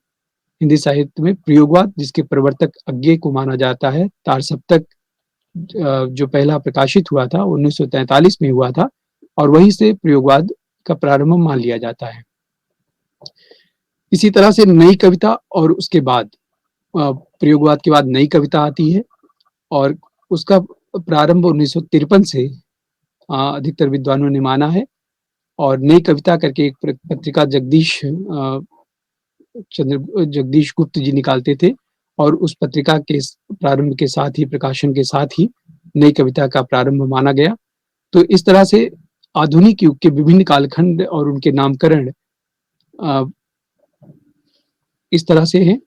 हिंदी साहित्य में प्रयोगवाद, जिसके प्रवर्तक अज्ञे को माना जाता है, तार सप्तक जो पहला प्रकाशित हुआ था 1943 में हुआ था और वहीं से प्रयोगवाद का प्रारंभ मान लिया जाता है। इसी तरह से नई कविता और उसके बाद प्रयोगवाद के बाद नई कविता आती है और उसका प्रारंभ 1953 से अधिकतर विद्वानों ने माना है। और नई कविता करके एक पत्रिका जगदीश गुप्त जी निकालते थे और उस पत्रिका के प्रारंभ के साथ ही, प्रकाशन के साथ ही नई कविता का प्रारंभ माना गया। तो इस तरह से आधुनिक युग के विभिन्न कालखंड और उनके नामकरण इस तरह से हैं।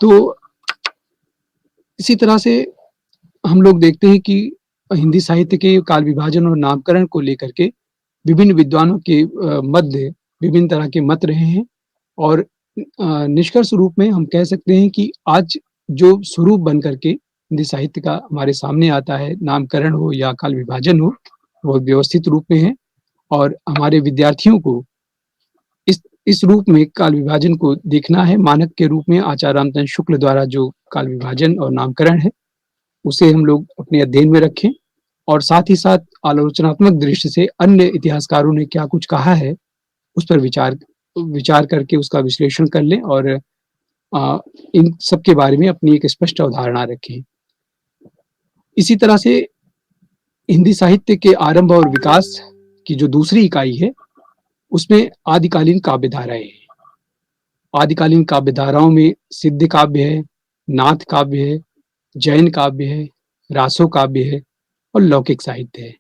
तो इसी तरह से हम लोग देखते हैं कि हिंदी साहित्य के काल विभाजन और नामकरण को लेकर के विभिन्न विद्वानों के मध्य विभिन्न तरह के मत रहे हैं और निष्कर्ष रूप में हम कह सकते हैं कि आज जो स्वरूप बन करके हिंदी साहित्य का हमारे सामने आता है, नामकरण हो या काल विभाजन हो, वो व्यवस्थित रूप में है और हमारे विद्यार्थियों को इस रूप में काल विभाजन को देखना है। मानक के रूप में आचार्य रामचंद्र शुक्ल द्वारा जो काल विभाजन और नामकरण है, उसे हम लोग अपने अध्ययन में रखें और साथ ही साथ आलोचनात्मक दृष्टि से अन्य इतिहासकारों ने क्या कुछ कहा है, उस पर विचार विचार करके उसका विश्लेषण कर लें और इन सब के बारे में अपनी एक स्पष्ट अवधारणा रखें। इसी तरह से हिंदी साहित्य के आरंभ और विकास की जो दूसरी इकाई है, उसमें आदिकालीन काव्य धाराएँ हैं। आदिकालीन काव्य धाराओं में सिद्ध काव्य है, नाथ काव्य है, जैन काव्य है, रासो काव्य है और लौकिक साहित्य है।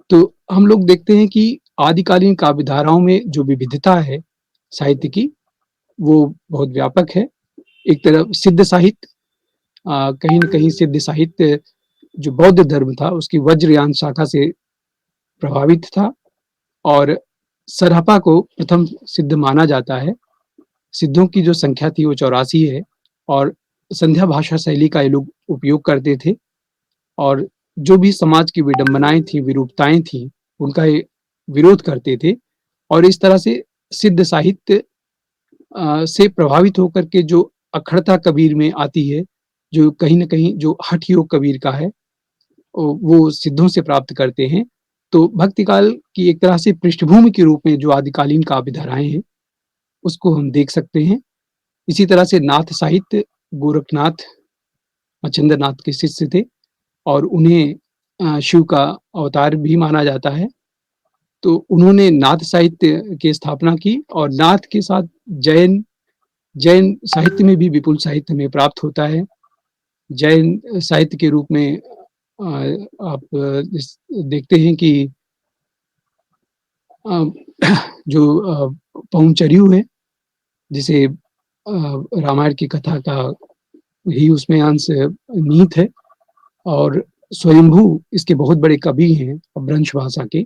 तो हम लोग देखते हैं कि आदिकालीन काव्य धाराओं में जो विविधता है साहित्य की, वो बहुत व्यापक है। एक तरफ सिद्ध साहित्य, कहीं न कहीं सिद्ध साहित्य जो बौद्ध धर्म था, उसकी वज्रयान शाखा से प्रभावित था और सरहपा को प्रथम सिद्ध माना जाता है। सिद्धों की जो संख्या थी वो 84 है और संध्या भाषा शैली का ये लोग उपयोग करते थे और जो भी समाज की विडंबनाएँ थी, विरूपताएँ थी, उनका ये विरोध करते थे और इस तरह से सिद्ध साहित्य से प्रभावित होकर के जो अखड़ता कबीर में आती है, जो कहीं न कहीं जो हठ योग कबीर का है, वो सिद्धों से प्राप्त करते हैं। तो भक्ति काल की एक तरह से पृष्ठभूमि के रूप में जो आदिकालीन काव्य धाराएँ हैं, उसको हम देख सकते हैं। इसी तरह से नाथ साहित्य, गोरखनाथ मच्छिंद्रनाथ के शिष्य थे और उन्हें शिव का अवतार भी माना जाता है। तो उन्होंने नाथ साहित्य की स्थापना की और नाथ के साथ जैन जैन साहित्य में भी विपुल साहित्य हमें प्राप्त होता है। जैन साहित्य के रूप में आप देखते हैं कि अ, जो पौंचर्यू है, जिसे रामायण की कथा का ही उसमें अंश निहित है और स्वयंभू इसके बहुत बड़े कवि हैं अपभ्रंश भाषा के।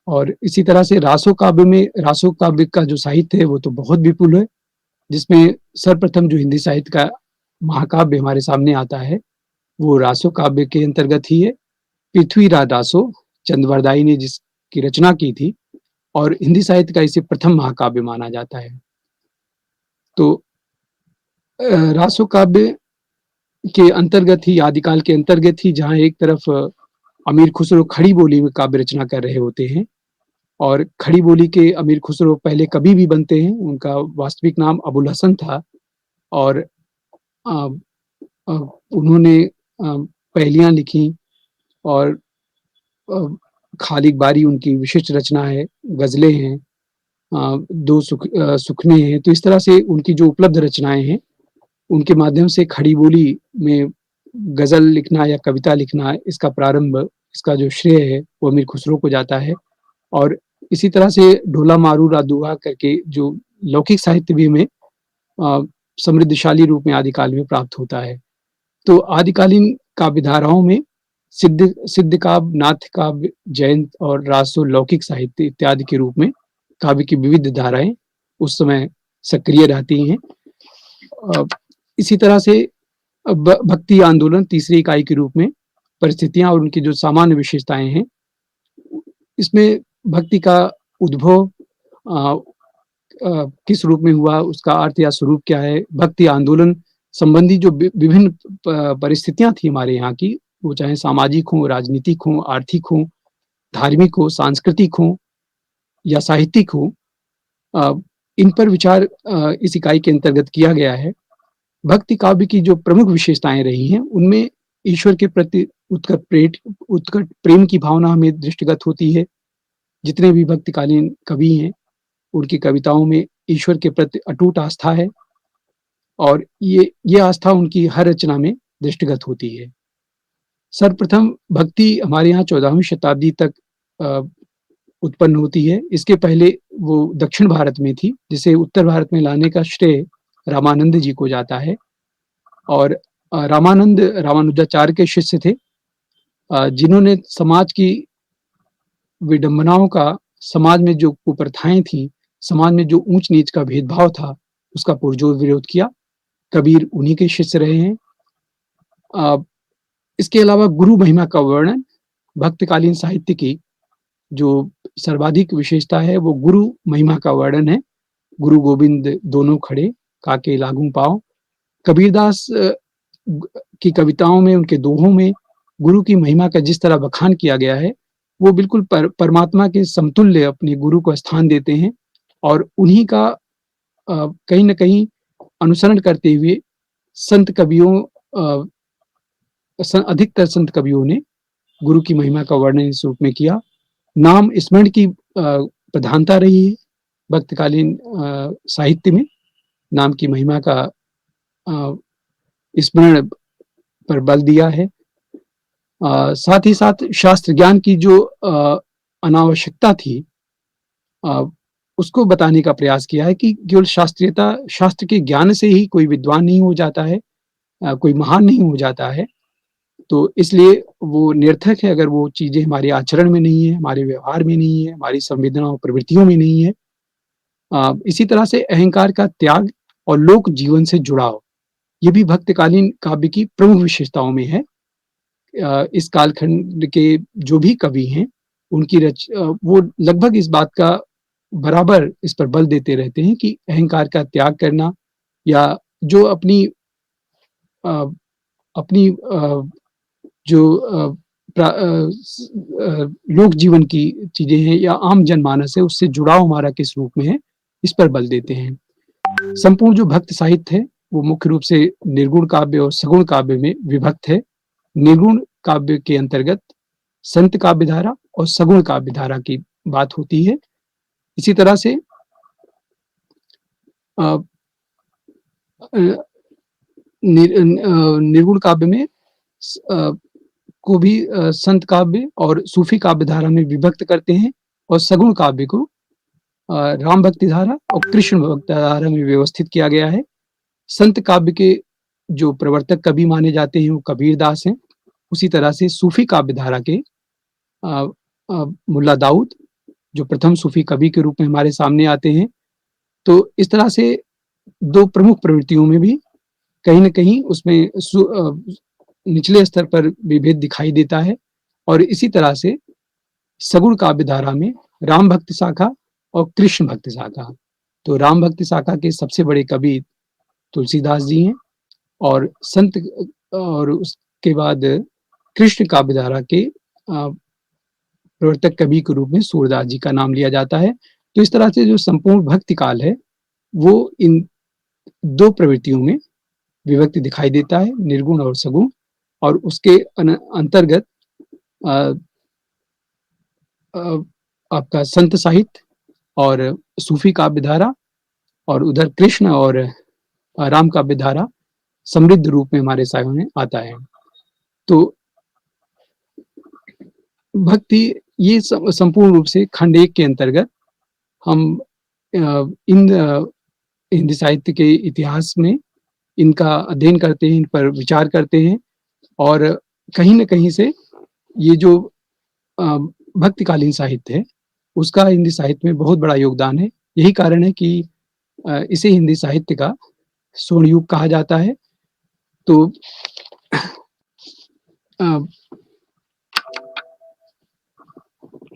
और इसी तरह से रासो काव्य का जो साहित्य है वो तो बहुत विपुल है, जिसमें सर्वप्रथम जो हिंदी साहित्य का महाकाव्य हमारे सामने आता है, वो रासो काव्य के अंतर्गत ही है। पृथ्वीराज रासो चंद्रवरदाई ने जिसकी रचना की थी और हिंदी साहित्य का इसे प्रथम महाकाव्य माना जाता है। तो रासो काव्य के अंतर्गत ही, आदिकाल के अंतर्गत ही, जहाँ एक तरफ अमीर खुसरो खड़ी बोली में काव्य रचना कर रहे होते हैं और खड़ी बोली के अमीर खुसरो पहले कवि भी बनते हैं। उनका वास्तविक नाम अबुल हसन था और अ अ, उन्होंने पहेलियाँ लिखी और अ, खालिक बारी उनकी विशिष्ट रचना है, गज़लें हैं, 2 सुखने हैं। तो इस तरह से उनकी जो उपलब्ध रचनाएँ हैं, उनके माध्यम से खड़ी बोली में गज़ल लिखना या कविता लिखना, इसका प्रारंभ, इसका जो श्रेय है, वो अमीर खुसरो को जाता है। और इसी तरह से ढोला मारू रादुआ करके जो लौकिक साहित्य भी हमें अ, समृद्धशाली रूप में आदिकाल में प्राप्त होता है। तो आदिकालीन काव्य धाराओं में सिद्ध सिद्ध काव्य, नाथ काव्य, जैन और रासो लौकिक साहित्य इत्यादि के रूप में काव्य की विविध धाराएँ उस समय सक्रिय रहती हैं। अ, इसी तरह से भक्ति आंदोलन तीसरी इकाई के रूप में परिस्थितियाँ और उनकी जो सामान्य विशेषताएँ हैं, इसमें भक्ति का उद्भव अ किस रूप में हुआ, उसका अर्थ या स्वरूप क्या है, भक्ति आंदोलन संबंधी जो विभिन्न परिस्थितियाँ थी हमारे यहाँ की, वो चाहे सामाजिक हों, राजनीतिक हों, आर्थिक हों, धार्मिक हों, सांस्कृतिक हों या साहित्यिक हों, अ, इन पर विचार इस इकाई के अंतर्गत किया गया है। भक्ति काव्य की जो प्रमुख विशेषताएँ रही हैं, उनमें ईश्वर के प्रति उत्कट प्रेम की भावना हमें दृष्टिगत होती है। जितने भी भक्तिकालीन कवि हैं, उनकी कविताओं में ईश्वर के प्रति अटूट आस्था है और ये आस्था उनकी हर रचना में दृष्टिगत होती है। सर्वप्रथम भक्ति हमारे यहाँ 14वीं शताब्दी तक अ, उत्पन्न होती है। इसके पहले वो दक्षिण भारत में थी, जिसे उत्तर भारत में लाने का श्रेय रामानंद जी को जाता है और रामानंद जी ने रामानंद रामानुजाचार्य के शिष्य थे, जिन्होंने समाज की विडंबनाओं का, समाज में जो कुप्रथाएं थी, समाज में जो ऊंच नीच का भेदभाव था, उसका पुरजोर विरोध किया। कबीर उन्हीं के शिष्य रहे हैं। इसके अलावा गुरु महिमा का वर्णन, भक्तकालीन साहित्य की जो सर्वाधिक विशेषता है वो गुरु महिमा का वर्णन है। गुरु गोविंद दोनों खड़े, काके लागू पाँव। कबीरदास की कविताओं में, उनके दोहों में गुरु की महिमा का जिस तरह बखान किया गया है, वो बिल्कुल परमात्मा के समतुल्य अपने गुरु को स्थान देते हैं, और उन्हीं का कहीं न कहीं अनुसरण करते हुए संत कवियों, अधिकतर संत कवियों ने गुरु की महिमा का वर्णन इस रूप में किया। नाम स्मरण की प्रधानता रही है भक्तकालीन साहित्य में। नाम की महिमा का स्मरण पर बल दिया है। साथ ही साथ शास्त्र ज्ञान की जो अनावश्यकता थी, उसको बताने का प्रयास किया है कि केवल शास्त्रीयता, शास्त्र के ज्ञान से ही कोई विद्वान नहीं हो जाता है, कोई महान नहीं हो जाता है। तो इसलिए वो निरर्थक है अगर वो चीजें हमारे आचरण में नहीं है, हमारे व्यवहार में नहीं है, हमारी संवेदना और प्रवृत्तियों में नहीं है। इसी तरह से अहंकार का त्याग और लोक जीवन से जुड़ाव, ये भी भक्तकालीन काव्य की प्रमुख विशेषताओं में है। इस कालखंड के जो भी कवि हैं, उनकी वो लगभग इस बात का बराबर इस पर बल देते रहते हैं कि अहंकार का त्याग करना, या जो अपनी जो लोक जीवन की चीजें हैं या आम जनमानस है, उससे जुड़ाव हमारा किस रूप में है, इस पर बल देते हैं। संपूर्ण जो भक्त साहित्य है वो मुख्य रूप से निर्गुण काव्य और सगुण काव्य में विभक्त है। निर्गुण काव्य के अंतर्गत संत काव्य धारा और सगुण काव्य धारा की बात होती है। इसी तरह से निर्गुण काव्य में को भी संत काव्य और सूफी काव्य धारा में विभक्त करते हैं, और सगुण काव्य को राम भक्ति धारा और कृष्ण भक्ति धारा में व्यवस्थित किया गया है। संत काव्य के जो प्रवर्तक कवि माने जाते हैं वो कबीरदास हैं। उसी तरह से सूफी काव्य धारा के मुल्ला दाऊद, जो प्रथम सूफी कवि के रूप में हमारे सामने आते हैं। तो इस तरह से दो प्रमुख प्रवृत्तियों में भी कहीं न कहीं उसमें निचले स्तर पर विभेद दिखाई देता है। और इसी तरह से सगुण काव्य धारा में राम भक्ति शाखा और कृष्ण भक्ति शाखा। तो राम भक्ति शाखा के सबसे बड़े कवि तुलसीदास जी हैं, और संत, और उसके बाद कृष्ण काव्य धारा के प्रवर्तक कवि के रूप में सूरदास जी का नाम लिया जाता है। तो इस तरह से जो संपूर्ण भक्ति काल है वो इन दो प्रवृत्तियों में विभक्त दिखाई देता है, निर्गुण और सगुण। और उसके अंतर्गत आपका संत साहित्य और सूफी काव्य धारा, और उधर कृष्ण और राम काव्य धारा समृद्ध रूप में हमारे सामने आता है। तो भक्ति ये संपूर्ण रूप से खंड एक के अंतर्गत हम इन हिंदी साहित्य के इतिहास में इनका अध्ययन करते हैं, इन पर विचार करते हैं, और कहीं न कहीं से ये जो भक्तिकालीन साहित्य है उसका हिंदी साहित्य में बहुत बड़ा योगदान है। यही कारण है कि इसे हिंदी साहित्य का स्वर्ण युग कहा जाता है। तो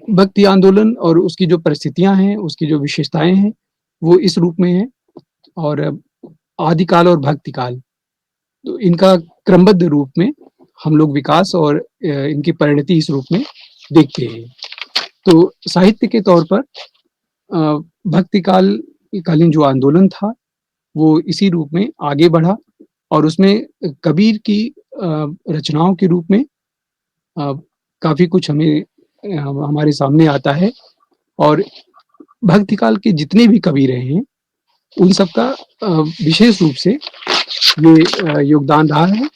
भक्ति आंदोलन और उसकी जो परिस्थितियां हैं, उसकी जो विशेषताएं हैं, वो इस रूप में है। और आदिकाल और भक्तिकाल, तो इनका क्रमबद्ध रूप में हम लोग विकास और इनकी परिणति इस रूप में देखते हैं। तो साहित्य के तौर पर भक्तिकालीन जो आंदोलन था वो इसी रूप में आगे बढ़ा, और उसमें कबीर की रचनाओं के रूप में काफी कुछ हमें हमारे सामने आता है। और भक्तिकाल के जितने भी कवि रहे हैं उन सबका विशेष रूप से ये योगदान रहा है।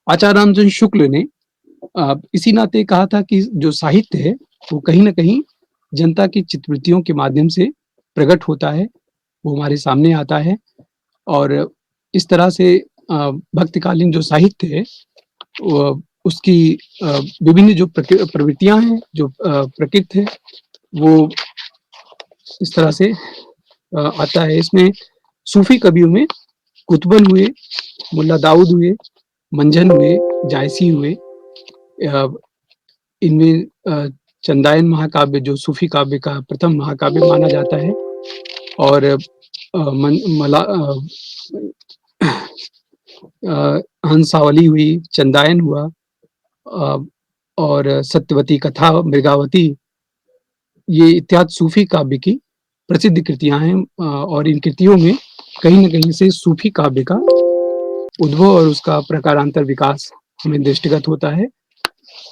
आचार्य रामचंद्र शुक्ल ने इसी नाते कहा था कि जो साहित्य है वो कहीं ना कहीं जनता की चित्तवृत्तियों के माध्यम से प्रकट होता है, वो हमारे सामने आता है। और इस तरह से भक्तिकालीन जो साहित्य है उसकी विभिन्न जो प्रवृत्तियां हैं, जो प्रकृति है, वो इस तरह से आता है। इसमें सूफी कवियों में कुतुबन हुए, मुल्ला दाऊद हुए, मंझन हुए, जायसी हुए। इनमें चंदायन महाकाव्य जो सूफी काव्य का प्रथम महाकाव्य माना जाता है, और हंसावली हुई, चंदायन हुआ, और सत्यवती कथा, मृगावती, ये इत्यादि सूफी काव्य की प्रसिद्ध कृतियां हैं। और इन कृतियों में कहीं न कहीं से सूफी काव्य का उद्भव और उसका प्रकारांतर विकास हमें दृष्टिगत होता है।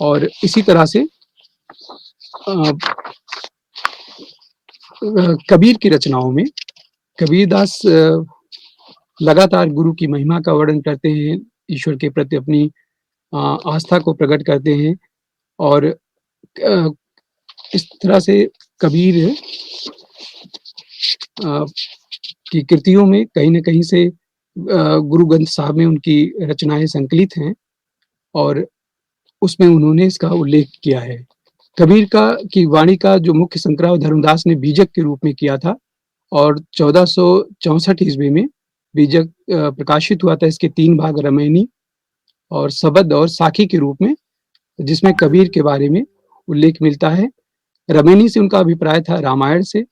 और इसी तरह से कबीर की रचनाओं में कबीरदास लगातार गुरु की महिमा का वर्णन करते हैं, ईश्वर के प्रति अपनी आस्था को प्रकट करते हैं, और इस तरह से कबीर की कृतियों में कहीं न कहीं से गुरु ग्रंथ साहब में उनकी रचनाएँ संकलित हैं, और उसमें उन्होंने इसका उल्लेख किया है। कबीर की वाणी का जो मुख्य संकलन धर्मदास ने बीजक के रूप में किया था, और 1464 ईस्वी में बीजक प्रकाशित हुआ था। इसके 3 भाग रामायणी और शबद और साखी के रूप में, जिसमें कबीर के बारे में उल्लेख मिलता है। रामायणी से उनका अभिप्राय था रामायण से,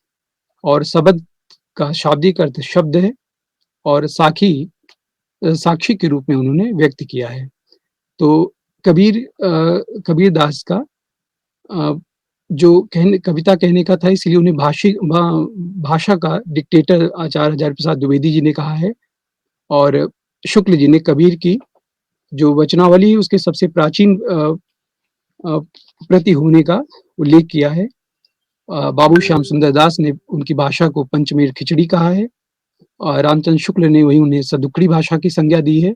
और शबद का शाब्दिक अर्थ शब्द है, और साखी साक्षी के रूप में उन्होंने व्यक्त किया है। तो कबीरदास का जो कविता कहने का था, इसलिए उन्हें भाषा का डिक्टेटर आचार्य हजारी प्रसाद द्विवेदी जी ने कहा है, और शुक्ल जी ने कबीर की जो वचनावली है उसके सबसे प्राचीन प्रति होने का उल्लेख किया है। बाबू श्याम सुंदर दास ने उनकी भाषा को पंचमेर खिचड़ी कहा है, और रामचंद्र शुक्ल ने वही उन्हें सदुक्कड़ी भाषा की संज्ञा दी है,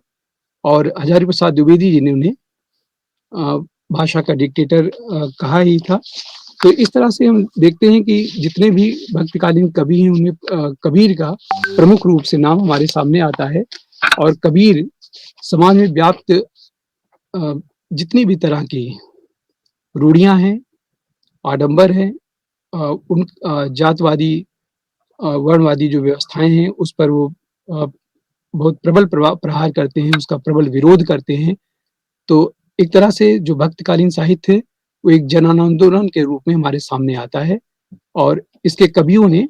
और हजारी प्रसाद द्विवेदी जी ने उन्हें भाषा का डिक्टेटर कहा ही था। तो इस तरह से हम देखते हैं कि जितने भी भक्तिकालीन कवि हैं उनमें कबीर का प्रमुख रूप से नाम हमारे सामने आता है। और कबीर समाज में व्याप्त जितनी भी तरह की रूढ़ियां हैं, आडंबर हैं, उन जातवादी वर्णवादी जो व्यवस्थाएं हैं उस पर वो बहुत प्रबल प्रहार करते हैं, उसका प्रबल विरोध करते हैं। तो एक तरह से जो भक्तकालीन साहित्य है वो एक जन आंदोलन के रूप में हमारे सामने आता है, और इसके कवियों ने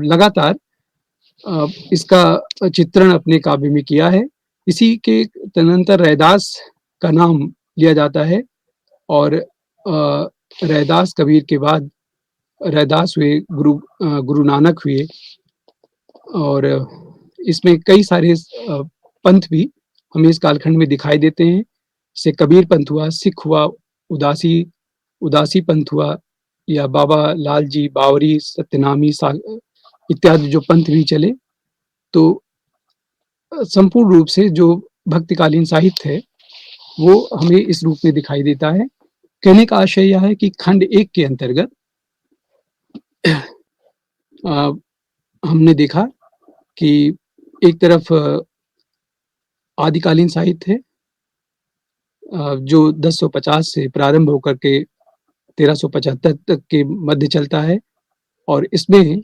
लगातार इसका चित्रण अपने काव्य में किया है। इसी के तदनंतर रैदास का नाम लिया जाता है, और रैदास कबीर के बाद रैदास हुए, गुरु नानक हुए, और इसमें कई सारे पंथ भी हमें इस कालखंड में दिखाई देते हैं। जैसे कबीर पंथ हुआ, सिख हुआ, उदासी पंथ हुआ, या बाबा लाल जी, बावरी, सत्यनामी इत्यादि जो पंथ भी चले। तो संपूर्ण रूप से जो भक्तिकालीन साहित्य है वो हमें इस रूप में दिखाई देता है। कहने का आशय यह है कि खंड 1 के अंतर्गत हमने देखा कि एक तरफ आदिकालीन साहित्य है जो 1050 से प्रारंभ होकर के 1375 तक के मध्य चलता है, और इसमें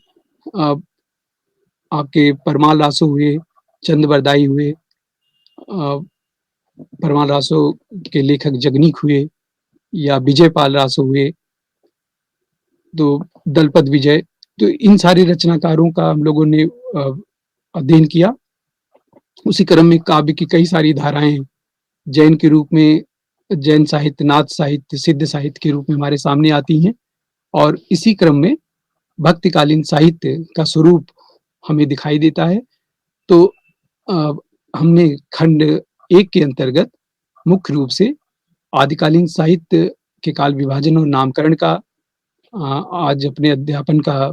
आपके परमाल रासो हुए, चंद बरदाई हुए, परमाल रासो के लेखक जगनीक हुए, या विजय पाल रासो हुए, तो दलपत विजय। तो इन सारे रचनाकारों का हम लोगों ने अध्ययन किया। उसी क्रम में काव्य की कई सारी धाराएं जैन के रूप में, जैन साहित्य, नाथ साहित्य, सिद्ध साहित्य के रूप में हमारे सामने आती हैं, और इसी क्रम में भक्तिकालीन साहित्य का स्वरूप हमें दिखाई देता है। तो हमने खंड 1 के अंतर्गत मुख्य रूप से आदिकालीन साहित्य के काल विभाजन और नामकरण का आज अपने अध्यापन का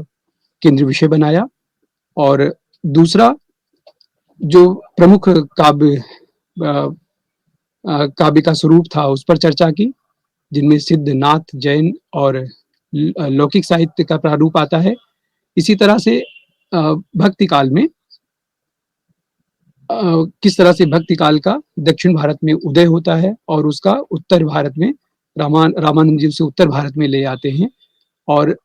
केंद्र विषय बनाया, और दूसरा जो प्रमुख काव्य का स्वरूप था उस पर चर्चा की, जिनमें सिद्ध, नाथ, जैन और लौकिक साहित्य का प्रारूप आता है। इसी तरह से भक्ति काल में किस तरह से भक्ति काल का दक्षिण भारत में उदय होता है और उसका उत्तर भारत में रामानंद जी उसे उत्तर भारत में ले आते हैं और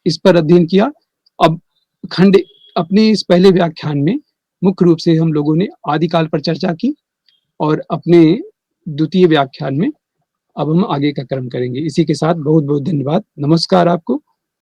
इस पर अध्ययन किया। अब खंड अपने इस पहले व्याख्यान में मुख्य रूप से हम लोगों ने आदिकाल पर चर्चा की और अपने द्वितीय व्याख्यान में अब हम आगे का क्रम करेंगे। इसी के साथ बहुत बहुत धन्यवाद। नमस्कार आपको।